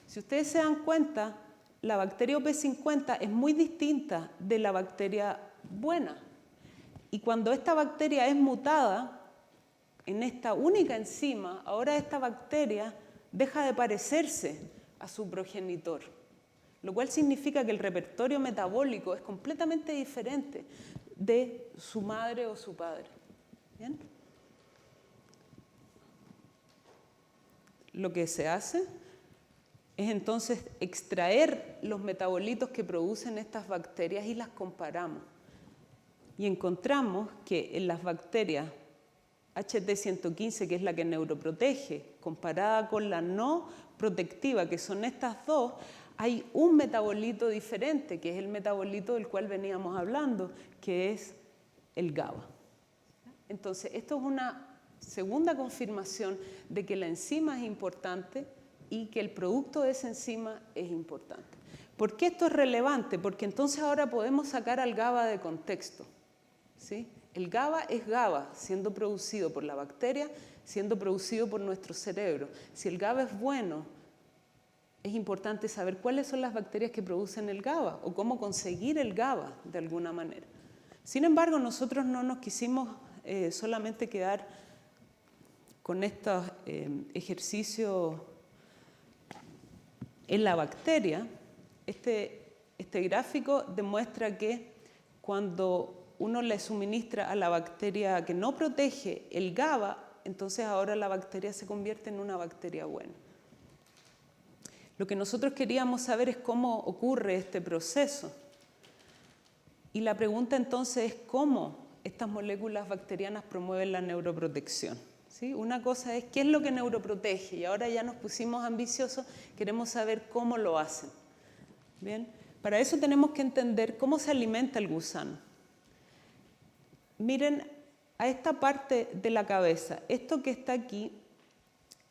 Si ustedes se dan cuenta, la bacteria OP50 es muy distinta de la bacteria buena. Y cuando esta bacteria es mutada en esta única enzima, ahora esta bacteria deja de parecerse a su progenitor, lo cual significa que el repertorio metabólico es completamente diferente de su madre o su padre. ¿Bien? lo que se hace es entonces extraer los metabolitos que producen estas bacterias y las comparamos. Y encontramos que en las bacterias HT115, que es la que neuroprotege, comparada con la no protectiva, que son estas dos, hay un metabolito diferente, que es el metabolito del cual veníamos hablando, que es el GABA. Entonces, esto es una segunda confirmación de que la enzima es importante y que el producto de esa enzima es importante. ¿Por qué esto es relevante? Porque entonces ahora podemos sacar al GABA de contexto, ¿sí? El GABA es GABA, siendo producido por la bacteria, siendo producido por nuestro cerebro. Si el GABA es bueno, es importante saber cuáles son las bacterias que producen el GABA o cómo conseguir el GABA de alguna manera. Sin embargo, nosotros no nos quisimos solamente quedar con estos ejercicios en la bacteria. Este gráfico demuestra que cuando uno le suministra a la bacteria que no protege el GABA, entonces ahora la bacteria se convierte en una bacteria buena. Lo que nosotros queríamos saber es cómo ocurre este proceso. Y la pregunta entonces es cómo estas moléculas bacterianas promueven la neuroprotección. ¿Sí? Una cosa es qué es lo que neuroprotege y ahora ya nos pusimos ambiciosos, queremos saber cómo lo hacen. ¿Bien? Para eso tenemos que entender cómo se alimenta el gusano. Miren a esta parte de la cabeza. Esto que está aquí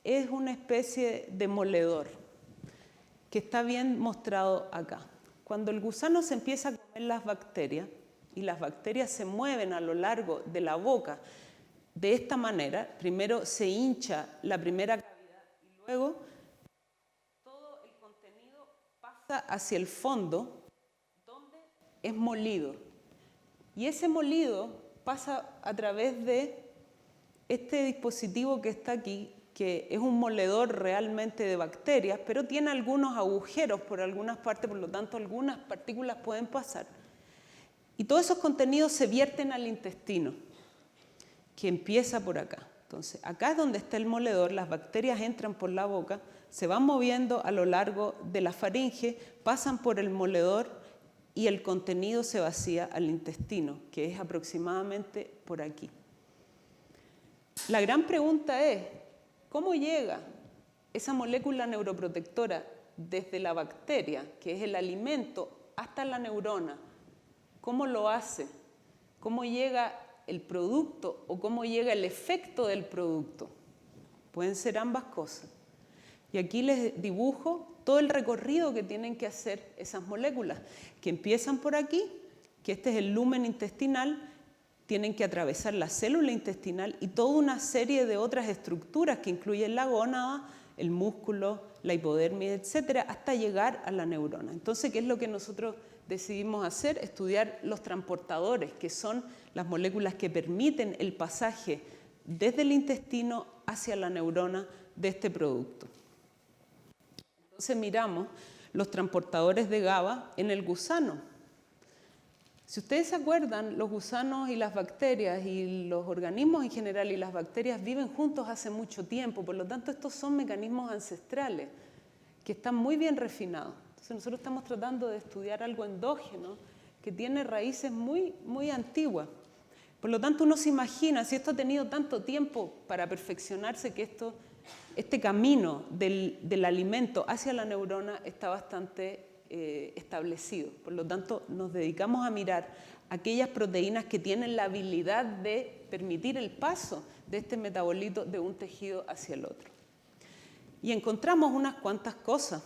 es una especie de moledor que está bien mostrado acá. Cuando el gusano se empieza a comer las bacterias y las bacterias se mueven a lo largo de la boca de esta manera, primero se hincha la primera cavidad y luego todo el contenido pasa hacia el fondo donde es molido. Y ese molido pasa a través de este dispositivo que está aquí, que es un moledor realmente de bacterias, pero tiene algunos agujeros por algunas partes, por lo tanto algunas partículas pueden pasar. Y todos esos contenidos se vierten al intestino, que empieza por acá. Entonces, acá es donde está el moledor, las bacterias entran por la boca, se van moviendo a lo largo de la faringe, pasan por el moledor y el contenido se vacía al intestino, que es aproximadamente por aquí. La gran pregunta es, ¿cómo llega esa molécula neuroprotectora desde la bacteria, que es el alimento, hasta la neurona? ¿Cómo lo hace? ¿Cómo llega el producto o cómo llega el efecto del producto? Pueden ser ambas cosas. Y aquí les dibujo todo el recorrido que tienen que hacer esas moléculas, que empiezan por aquí, que este es el lumen intestinal, tienen que atravesar la célula intestinal y toda una serie de otras estructuras que incluyen la gónada, el músculo, la hipodermis, etcétera, hasta llegar a la neurona. Entonces, ¿qué es lo que nosotros decidimos hacer? Estudiar los transportadores, que son las moléculas que permiten el pasaje desde el intestino hacia la neurona de este producto. Entonces miramos los transportadores de GABA en el gusano. Si ustedes se acuerdan, los gusanos y las bacterias y los organismos en general y las bacterias viven juntos hace mucho tiempo, por lo tanto estos son mecanismos ancestrales que están muy bien refinados. Entonces nosotros estamos tratando de estudiar algo endógeno que tiene raíces muy, muy antiguas. Por lo tanto uno se imagina, si esto ha tenido tanto tiempo para perfeccionarse, que este camino del alimento hacia la neurona está bastante establecido. Por lo tanto, nos dedicamos a mirar aquellas proteínas que tienen la habilidad de permitir el paso de este metabolito de un tejido hacia el otro. Y encontramos unas cuantas cosas.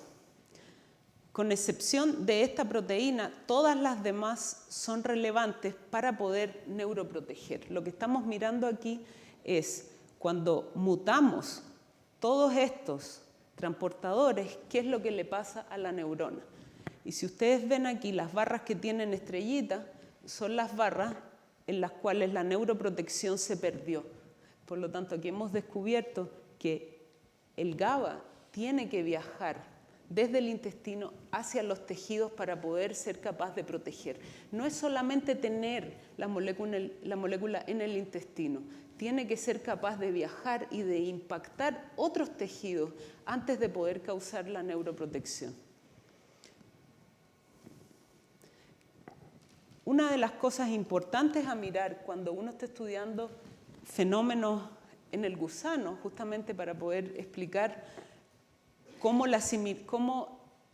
Con excepción de esta proteína, todas las demás son relevantes para poder neuroproteger. Lo que estamos mirando aquí es cuando mutamos todos estos transportadores, ¿qué es lo que le pasa a la neurona? Y si ustedes ven aquí las barras que tienen estrellitas, son las barras en las cuales la neuroprotección se perdió. Por lo tanto, aquí hemos descubierto que el GABA tiene que viajar desde el intestino hacia los tejidos para poder ser capaz de proteger. No es solamente tener la molécula en el intestino, tiene que ser capaz de viajar y de impactar otros tejidos antes de poder causar la neuroprotección. Una de las cosas importantes a mirar cuando uno está estudiando fenómenos en el gusano, justamente para poder explicar cómo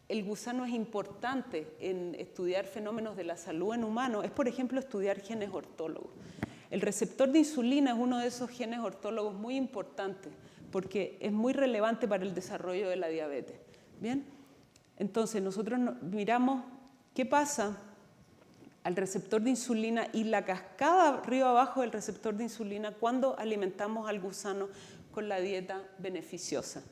el gusano es importante en estudiar fenómenos de la salud en humanos, es por ejemplo estudiar genes ortólogos. El receptor de insulina es uno de esos genes ortólogos muy importantes porque es muy relevante para el desarrollo de la diabetes. ¿Bien? Entonces nosotros miramos qué pasa al receptor de insulina y la cascada arriba abajo del receptor de insulina cuando alimentamos al gusano con la dieta beneficiosa.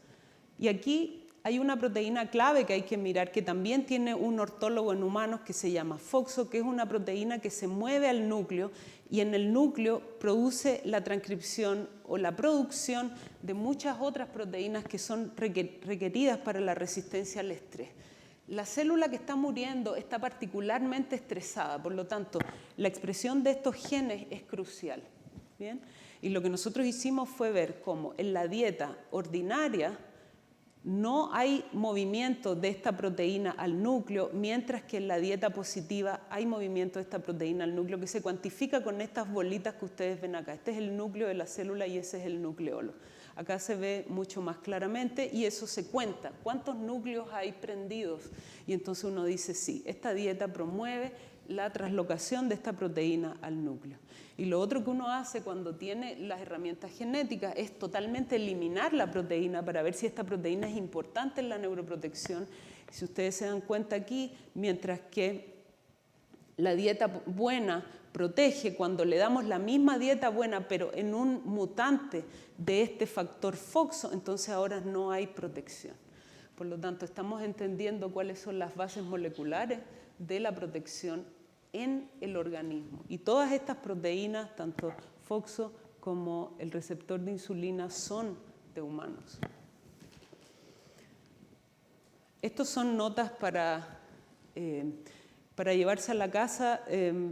Y aquí hay una proteína clave que hay que mirar, que también tiene un ortólogo en humanos que se llama FOXO, que es una proteína que se mueve al núcleo y en el núcleo produce la transcripción o la producción de muchas otras proteínas que son requeridas para la resistencia al estrés. La célula que está muriendo está particularmente estresada, por lo tanto, la expresión de estos genes es crucial. ¿Bien? Y lo que nosotros hicimos fue ver cómo en la dieta ordinaria no hay movimiento de esta proteína al núcleo, mientras que en la dieta positiva hay movimiento de esta proteína al núcleo, que se cuantifica con estas bolitas que ustedes ven acá. Este es el núcleo de la célula y ese es el nucleolo. Acá se ve mucho más claramente y eso se cuenta. ¿Cuántos núcleos hay prendidos? Y entonces uno dice, sí, esta dieta promueve la translocación de esta proteína al núcleo. Y lo otro que uno hace cuando tiene las herramientas genéticas es totalmente eliminar la proteína para ver si esta proteína es importante en la neuroprotección. Si ustedes se dan cuenta aquí, mientras que la dieta buena protege, cuando le damos la misma dieta buena pero en un mutante de este factor FOXO, entonces ahora no hay protección. Por lo tanto, estamos entendiendo cuáles son las bases moleculares de la protección en el organismo. Y todas estas proteínas, tanto FOXO como el receptor de insulina, son de humanos. Estos son notas para llevarse a la casa.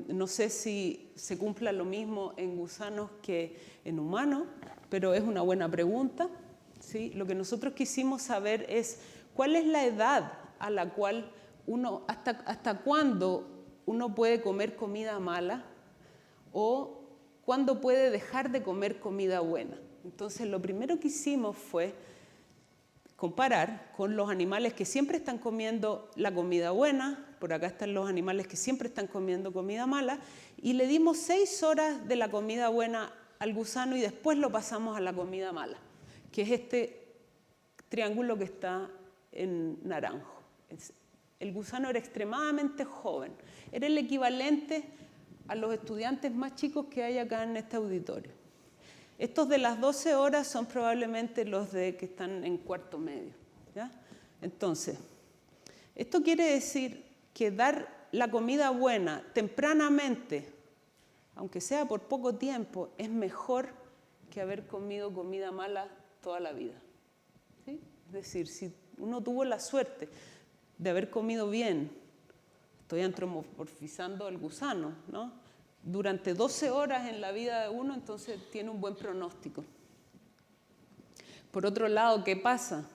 No sé si se cumpla lo mismo en gusanos que en humanos, pero es una buena pregunta. ¿Sí? Lo que nosotros quisimos saber es cuál es la edad a la cual hasta cuándo uno puede comer comida mala o cuándo puede dejar de comer comida buena. Entonces, lo primero que hicimos fue comparar con los animales que siempre están comiendo la comida buena, por acá están los animales que siempre están comiendo comida mala, y le dimos 6 horas de la comida buena al gusano y después lo pasamos a la comida mala, que es este triángulo que está en naranjo. El gusano era extremadamente joven, era el equivalente a los estudiantes más chicos que hay acá en este auditorio. Estos de las 12 horas son probablemente los que están en cuarto medio. ¿Ya? Entonces, esto quiere decir que dar la comida buena tempranamente, aunque sea por poco tiempo, es mejor que haber comido comida mala toda la vida. ¿Sí? Es decir, si uno tuvo la suerte de haber comido bien, estoy antropomorfizando el gusano, ¿no? Durante 12 horas en la vida de uno, entonces tiene un buen pronóstico. Por otro lado, ¿qué pasa?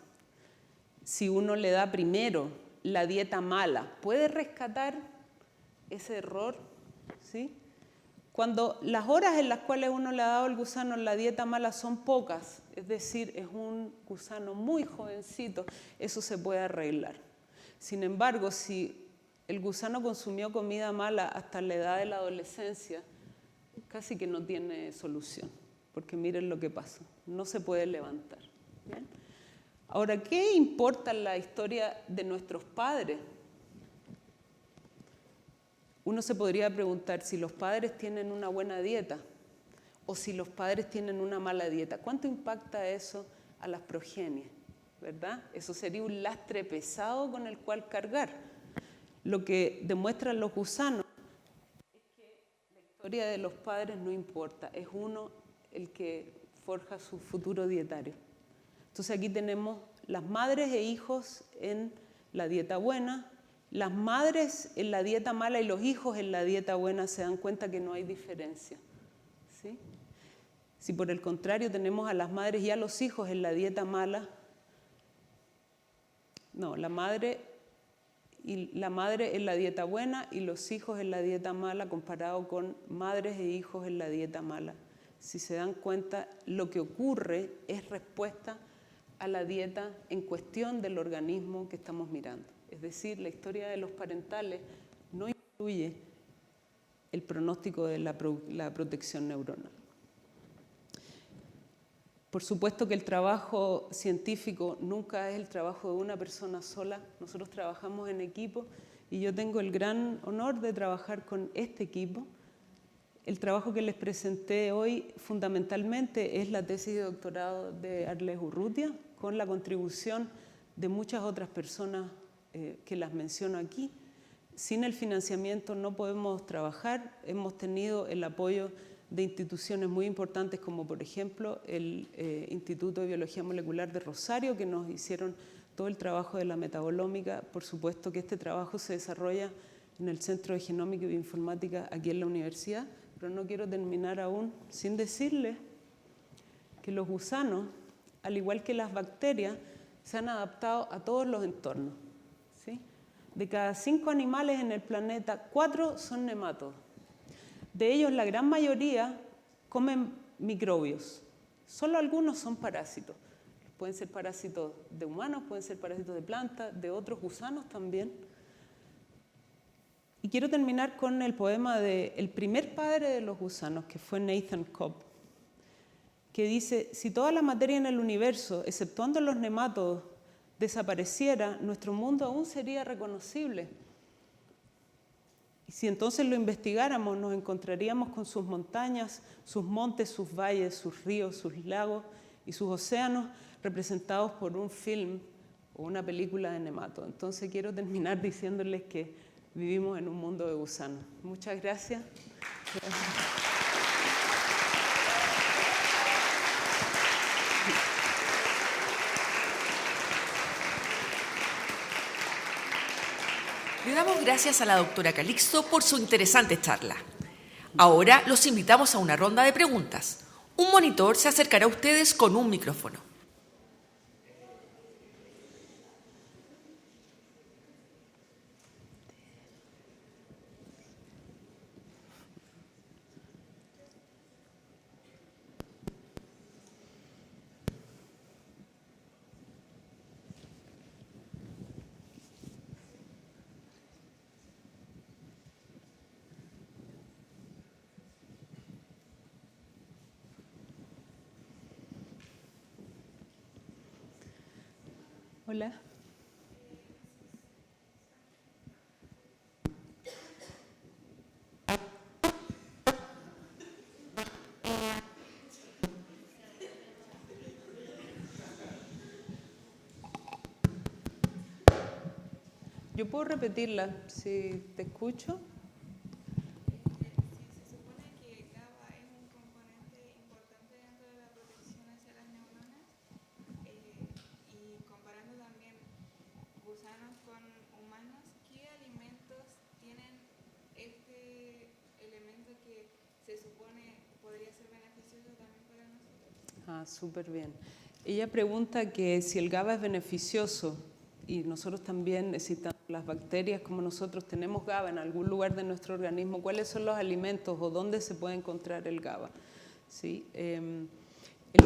Si uno le da primero la dieta mala, ¿puede rescatar ese error? ¿Sí? Cuando las horas en las cuales uno le ha dado al gusano la dieta mala son pocas, es decir, es un gusano muy jovencito, eso se puede arreglar. Sin embargo, si el gusano consumió comida mala hasta la edad de la adolescencia, casi que no tiene solución, porque miren lo que pasa, no se puede levantar. ¿Bien? Ahora, ¿qué importa la historia de nuestros padres? Uno se podría preguntar si los padres tienen una buena dieta o si los padres tienen una mala dieta. ¿Cuánto impacta eso a las progenies? ¿Verdad? Eso sería un lastre pesado con el cual cargar. Lo que demuestran los gusanos es que la historia de los padres no importa, es uno el que forja su futuro dietario. Entonces aquí tenemos las madres e hijos en la dieta buena. Las madres en la dieta mala y los hijos en la dieta buena se dan cuenta que no hay diferencia, ¿sí? Si por el contrario tenemos a las madres y a los hijos en la dieta mala, no, la madre en la dieta buena y los hijos en la dieta mala comparado con madres e hijos en la dieta mala. Si se dan cuenta, lo que ocurre es respuesta a la dieta en cuestión del organismo que estamos mirando. Es decir, la historia de los parentales no incluye el pronóstico de la protección neuronal. Por supuesto que el trabajo científico nunca es el trabajo de una persona sola. Nosotros trabajamos en equipo y yo tengo el gran honor de trabajar con este equipo. El trabajo que les presenté hoy fundamentalmente es la tesis de doctorado de Arles Urrutia, con la contribución de muchas otras personas que las menciono aquí. Sin el financiamiento no podemos trabajar. Hemos tenido el apoyo de instituciones muy importantes como por ejemplo el Instituto de Biología Molecular de Rosario, que nos hicieron todo el trabajo de la metabolómica. Por supuesto que este trabajo se desarrolla en el Centro de Genómica y Bioinformática aquí en la universidad, pero no quiero terminar aún sin decirles que los gusanos, al igual que las bacterias, se han adaptado a todos los entornos, ¿sí? De cada 5 animales en el planeta, 4 son nemátodos. De ellos, la gran mayoría comen microbios. Solo algunos son parásitos. Pueden ser parásitos de humanos, pueden ser parásitos de plantas, de otros gusanos también. Y quiero terminar con el poema del primer padre de los gusanos, que fue Nathan Cobb, que dice: si toda la materia en el universo, exceptuando los nemátodos, desapareciera, nuestro mundo aún sería reconocible. Y si entonces lo investigáramos, nos encontraríamos con sus montañas, sus montes, sus valles, sus ríos, sus lagos y sus océanos representados por un film o una película de nemátodos. Entonces quiero terminar diciéndoles que vivimos en un mundo de gusanos. Muchas gracias. Le damos gracias a la doctora Calixto por su interesante charla. Ahora los invitamos a una ronda de preguntas. Un monitor se acercará a ustedes con un micrófono. Hola. Yo puedo repetirla si te escucho. Súper bien. Ella pregunta que si el GABA es beneficioso, y nosotros también necesitamos, las bacterias como nosotros tenemos GABA en algún lugar de nuestro organismo, ¿cuáles son los alimentos o dónde se puede encontrar el GABA? ¿Sí? El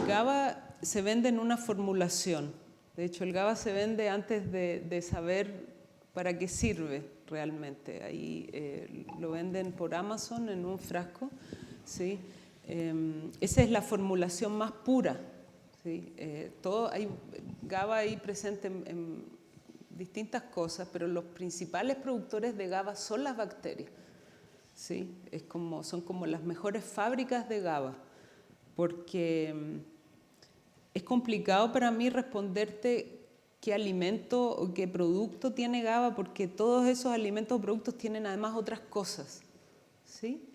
GABA se vende en una formulación. De hecho, el GABA se vende antes de saber para qué sirve realmente. Ahí lo venden por Amazon en un frasco, ¿sí? Esa es la formulación más pura, ¿sí? Hay GABA ahí presente en distintas cosas, pero los principales productores de GABA son las bacterias, ¿sí? Son como las mejores fábricas de GABA, porque es complicado para mí responderte qué alimento o qué producto tiene GABA, porque todos esos alimentos o productos tienen además otras cosas, ¿sí?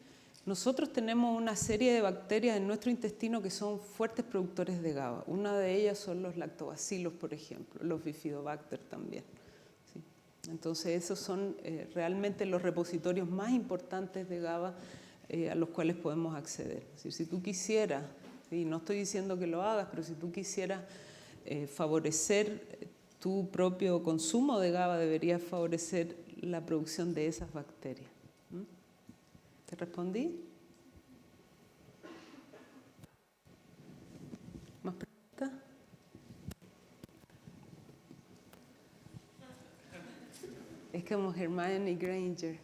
Nosotros tenemos una serie de bacterias en nuestro intestino que son fuertes productores de GABA. Una de ellas son los lactobacilos, por ejemplo, los bifidobacter también, ¿sí? Entonces esos son realmente los repositorios más importantes de GABA a los cuales podemos acceder. Es decir, si tú quisieras, y no estoy diciendo que lo hagas, pero si tú quisieras favorecer tu propio consumo de GABA, deberías favorecer la producción de esas bacterias. ¿Te respondí? ¿Más preguntas? Es como Hermione Granger.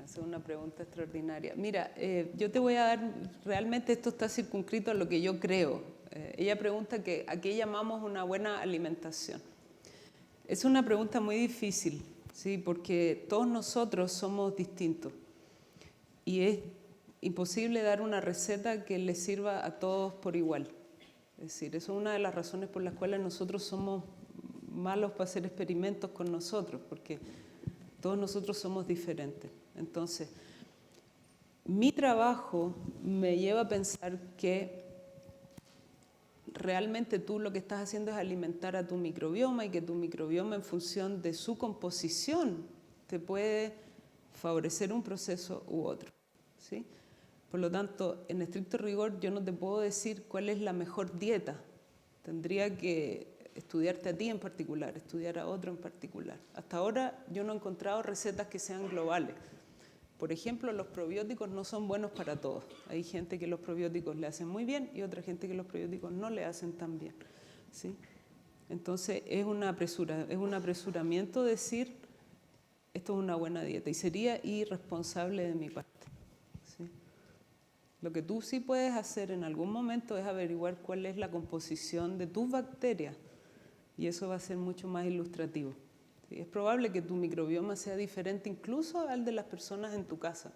Es una pregunta extraordinaria. Mira, yo te voy a dar, realmente esto está circunscrito a lo que yo creo. Ella pregunta a qué llamamos una buena alimentación. Es una pregunta muy difícil, ¿sí? Porque todos nosotros somos distintos y es imposible dar una receta que le sirva a todos por igual. Es decir, eso es una de las razones por las cuales nosotros somos malos para hacer experimentos con nosotros, porque todos nosotros somos diferentes. Entonces, mi trabajo me lleva a pensar que realmente tú lo que estás haciendo es alimentar a tu microbioma y que tu microbioma en función de su composición te puede favorecer un proceso u otro, ¿sí? Por lo tanto, en estricto rigor yo no te puedo decir cuál es la mejor dieta. Tendría que estudiarte a ti en particular, estudiar a otro en particular. Hasta ahora yo no he encontrado recetas que sean globales. Por ejemplo, los probióticos no son buenos para todos. Hay gente que los probióticos le hacen muy bien y otra gente que los probióticos no le hacen tan bien, ¿sí? Entonces es un apresuramiento decir esto es una buena dieta y sería irresponsable de mi parte, ¿sí? Lo que tú sí puedes hacer en algún momento es averiguar cuál es la composición de tus bacterias y eso va a ser mucho más ilustrativo. Es probable que tu microbioma sea diferente incluso al de las personas en tu casa.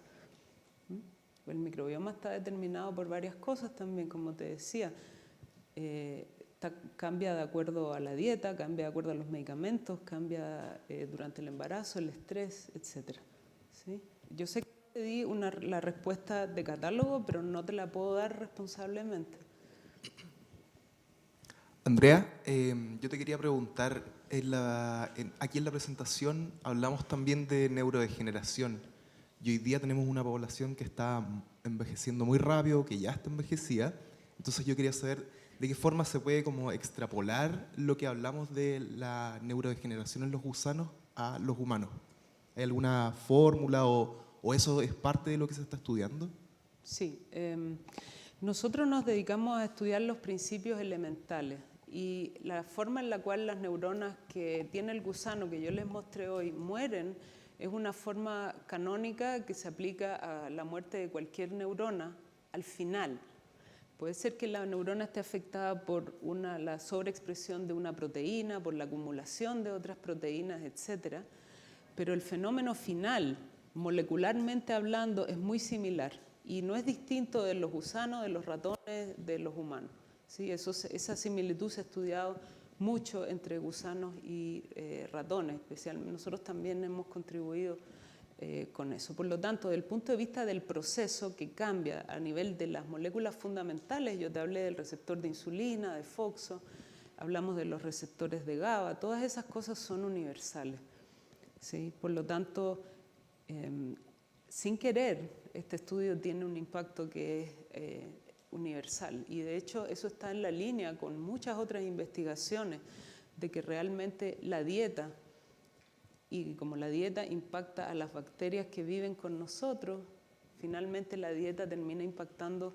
El microbioma está determinado por varias cosas también, como te decía. Cambia de acuerdo a la dieta, cambia de acuerdo a los medicamentos, cambia durante el embarazo, el estrés, etc. ¿Sí? Yo sé que te di la respuesta de catálogo, pero no te la puedo dar responsablemente. Andrea, yo te quería preguntar, aquí en la presentación hablamos también de neurodegeneración y hoy día tenemos una población que está envejeciendo muy rápido, que ya está envejecida, entonces yo quería saber de qué forma se puede como extrapolar lo que hablamos de la neurodegeneración en los gusanos a los humanos. ¿Hay alguna fórmula o eso es parte de lo que se está estudiando? Sí, nosotros nos dedicamos a estudiar los principios elementales y la forma en la cual las neuronas que tiene el gusano que yo les mostré hoy mueren es una forma canónica que se aplica a la muerte de cualquier neurona al final. Puede ser que la neurona esté afectada por la sobreexpresión de una proteína, por la acumulación de otras proteínas, etc. Pero el fenómeno final, molecularmente hablando, es muy similar y no es distinto de los gusanos, de los ratones, de los humanos. ¿Sí? Esa similitud se ha estudiado mucho entre gusanos y ratones, especialmente. Nosotros también hemos contribuido con eso. Por lo tanto, desde el punto de vista del proceso que cambia a nivel de las moléculas fundamentales, yo te hablé del receptor de insulina, de FOXO, hablamos de los receptores de GABA, todas esas cosas son universales, ¿sí? Por lo tanto, sin querer, este estudio tiene un impacto que es universal y de hecho eso está en la línea con muchas otras investigaciones de que realmente la dieta, y como la dieta impacta a las bacterias que viven con nosotros, finalmente la dieta termina impactando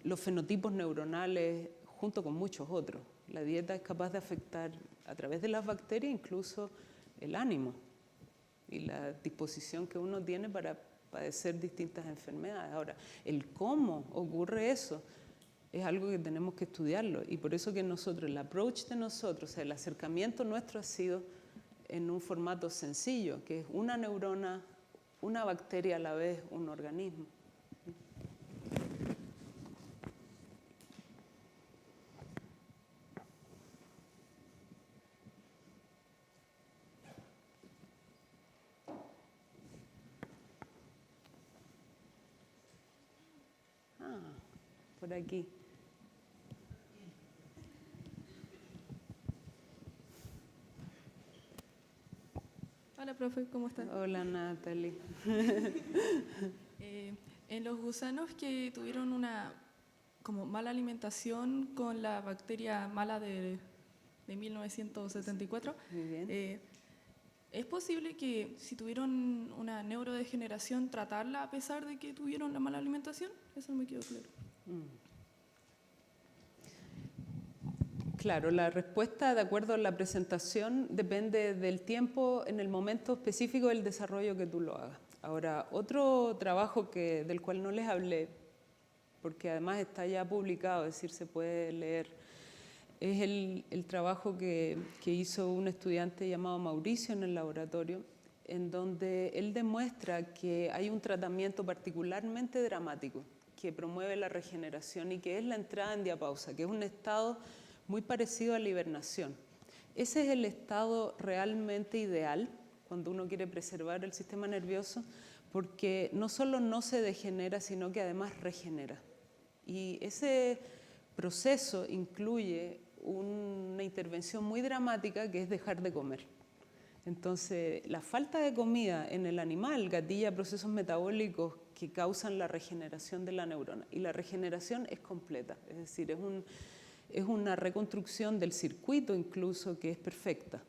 los fenotipos neuronales junto con muchos otros. La dieta es capaz de afectar a través de las bacterias incluso el ánimo y la disposición que uno tiene para padecer distintas enfermedades. Ahora, el cómo ocurre eso es algo que tenemos que estudiarlo y por eso que nosotros, el approach de nosotros, o sea, el acercamiento nuestro ha sido en un formato sencillo, que es una neurona, una bacteria a la vez, un organismo. Por aquí. Hola, profe, ¿cómo estás? Hola, Natalie. En los gusanos que tuvieron una como mala alimentación con la bacteria mala de 1974, Muy bien. ¿es posible que si tuvieron una neurodegeneración tratarla a pesar de que tuvieron la mala alimentación? Eso no me quedó claro. Claro, la respuesta, de acuerdo a la presentación, depende del tiempo en el momento específico del desarrollo que tú lo hagas. Ahora, otro trabajo del cual no les hablé, porque además está ya publicado, es decir, se puede leer, es el trabajo que hizo un estudiante llamado Mauricio en el laboratorio, en donde él demuestra que hay un tratamiento particularmente dramático que promueve la regeneración y que es la entrada en diapausa, que es un estado muy parecido a la hibernación. Ese es el estado realmente ideal cuando uno quiere preservar el sistema nervioso, porque no solo no se degenera, sino que además regenera. Y ese proceso incluye una intervención muy dramática que es dejar de comer. Entonces, la falta de comida en el animal gatilla procesos metabólicos que causan la regeneración de la neurona. Y la regeneración es completa, es decir, es una reconstrucción del circuito incluso que es perfecta,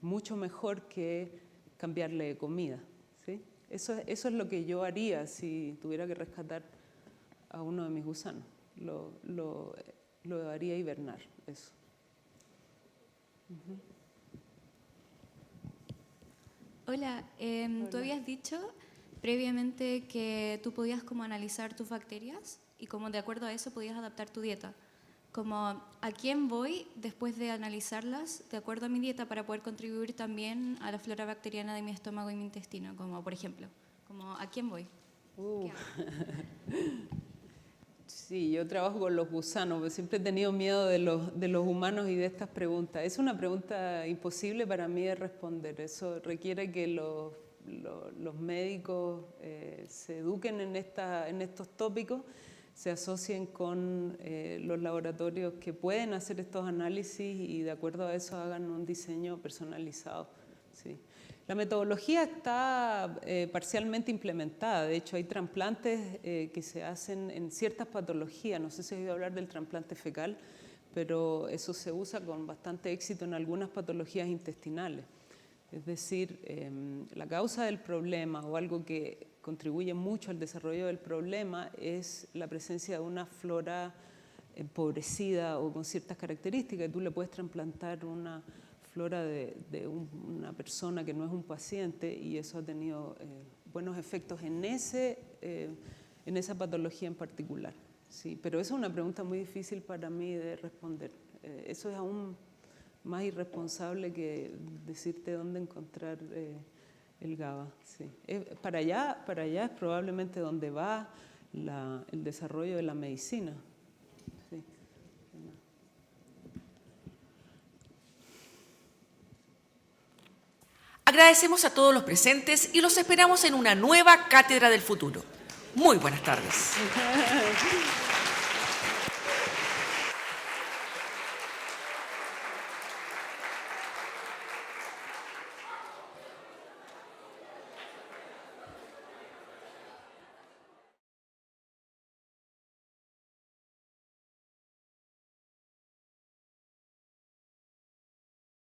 mucho mejor que cambiarle de comida, ¿sí? Eso es lo que yo haría si tuviera que rescatar a uno de mis gusanos. Lo haría hibernar, eso. Hola, tú habías dicho previamente que tú podías como analizar tus bacterias y como de acuerdo a eso podías adaptar tu dieta. Como a quién voy después de analizarlas de acuerdo a mi dieta para poder contribuir también a la flora bacteriana de mi estómago y mi intestino, como por ejemplo, como a quién voy. ¿Qué hago? Sí, yo trabajo con los gusanos, porque siempre he tenido miedo de los humanos y de estas preguntas. Es una pregunta imposible para mí de responder. Eso requiere que los médicos se eduquen en estos tópicos, se asocien con los laboratorios que pueden hacer estos análisis y de acuerdo a eso hagan un diseño personalizado. Sí. La metodología está parcialmente implementada, de hecho hay trasplantes que se hacen en ciertas patologías, no sé si has oído hablar del trasplante fecal, pero eso se usa con bastante éxito en algunas patologías intestinales. Es decir, la causa del problema o algo que contribuye mucho al desarrollo del problema es la presencia de una flora empobrecida o con ciertas características. Tú le puedes trasplantar una flora de una persona que no es un paciente y eso ha tenido buenos efectos en esa patología en particular. Sí, pero esa es una pregunta muy difícil para mí de responder. Eso es aún más irresponsable que decirte dónde encontrar el GABA. Sí. Para allá es probablemente donde va el desarrollo de la medicina. Sí. Agradecemos a todos los presentes y los esperamos en una nueva Cátedra del Futuro. Muy buenas tardes.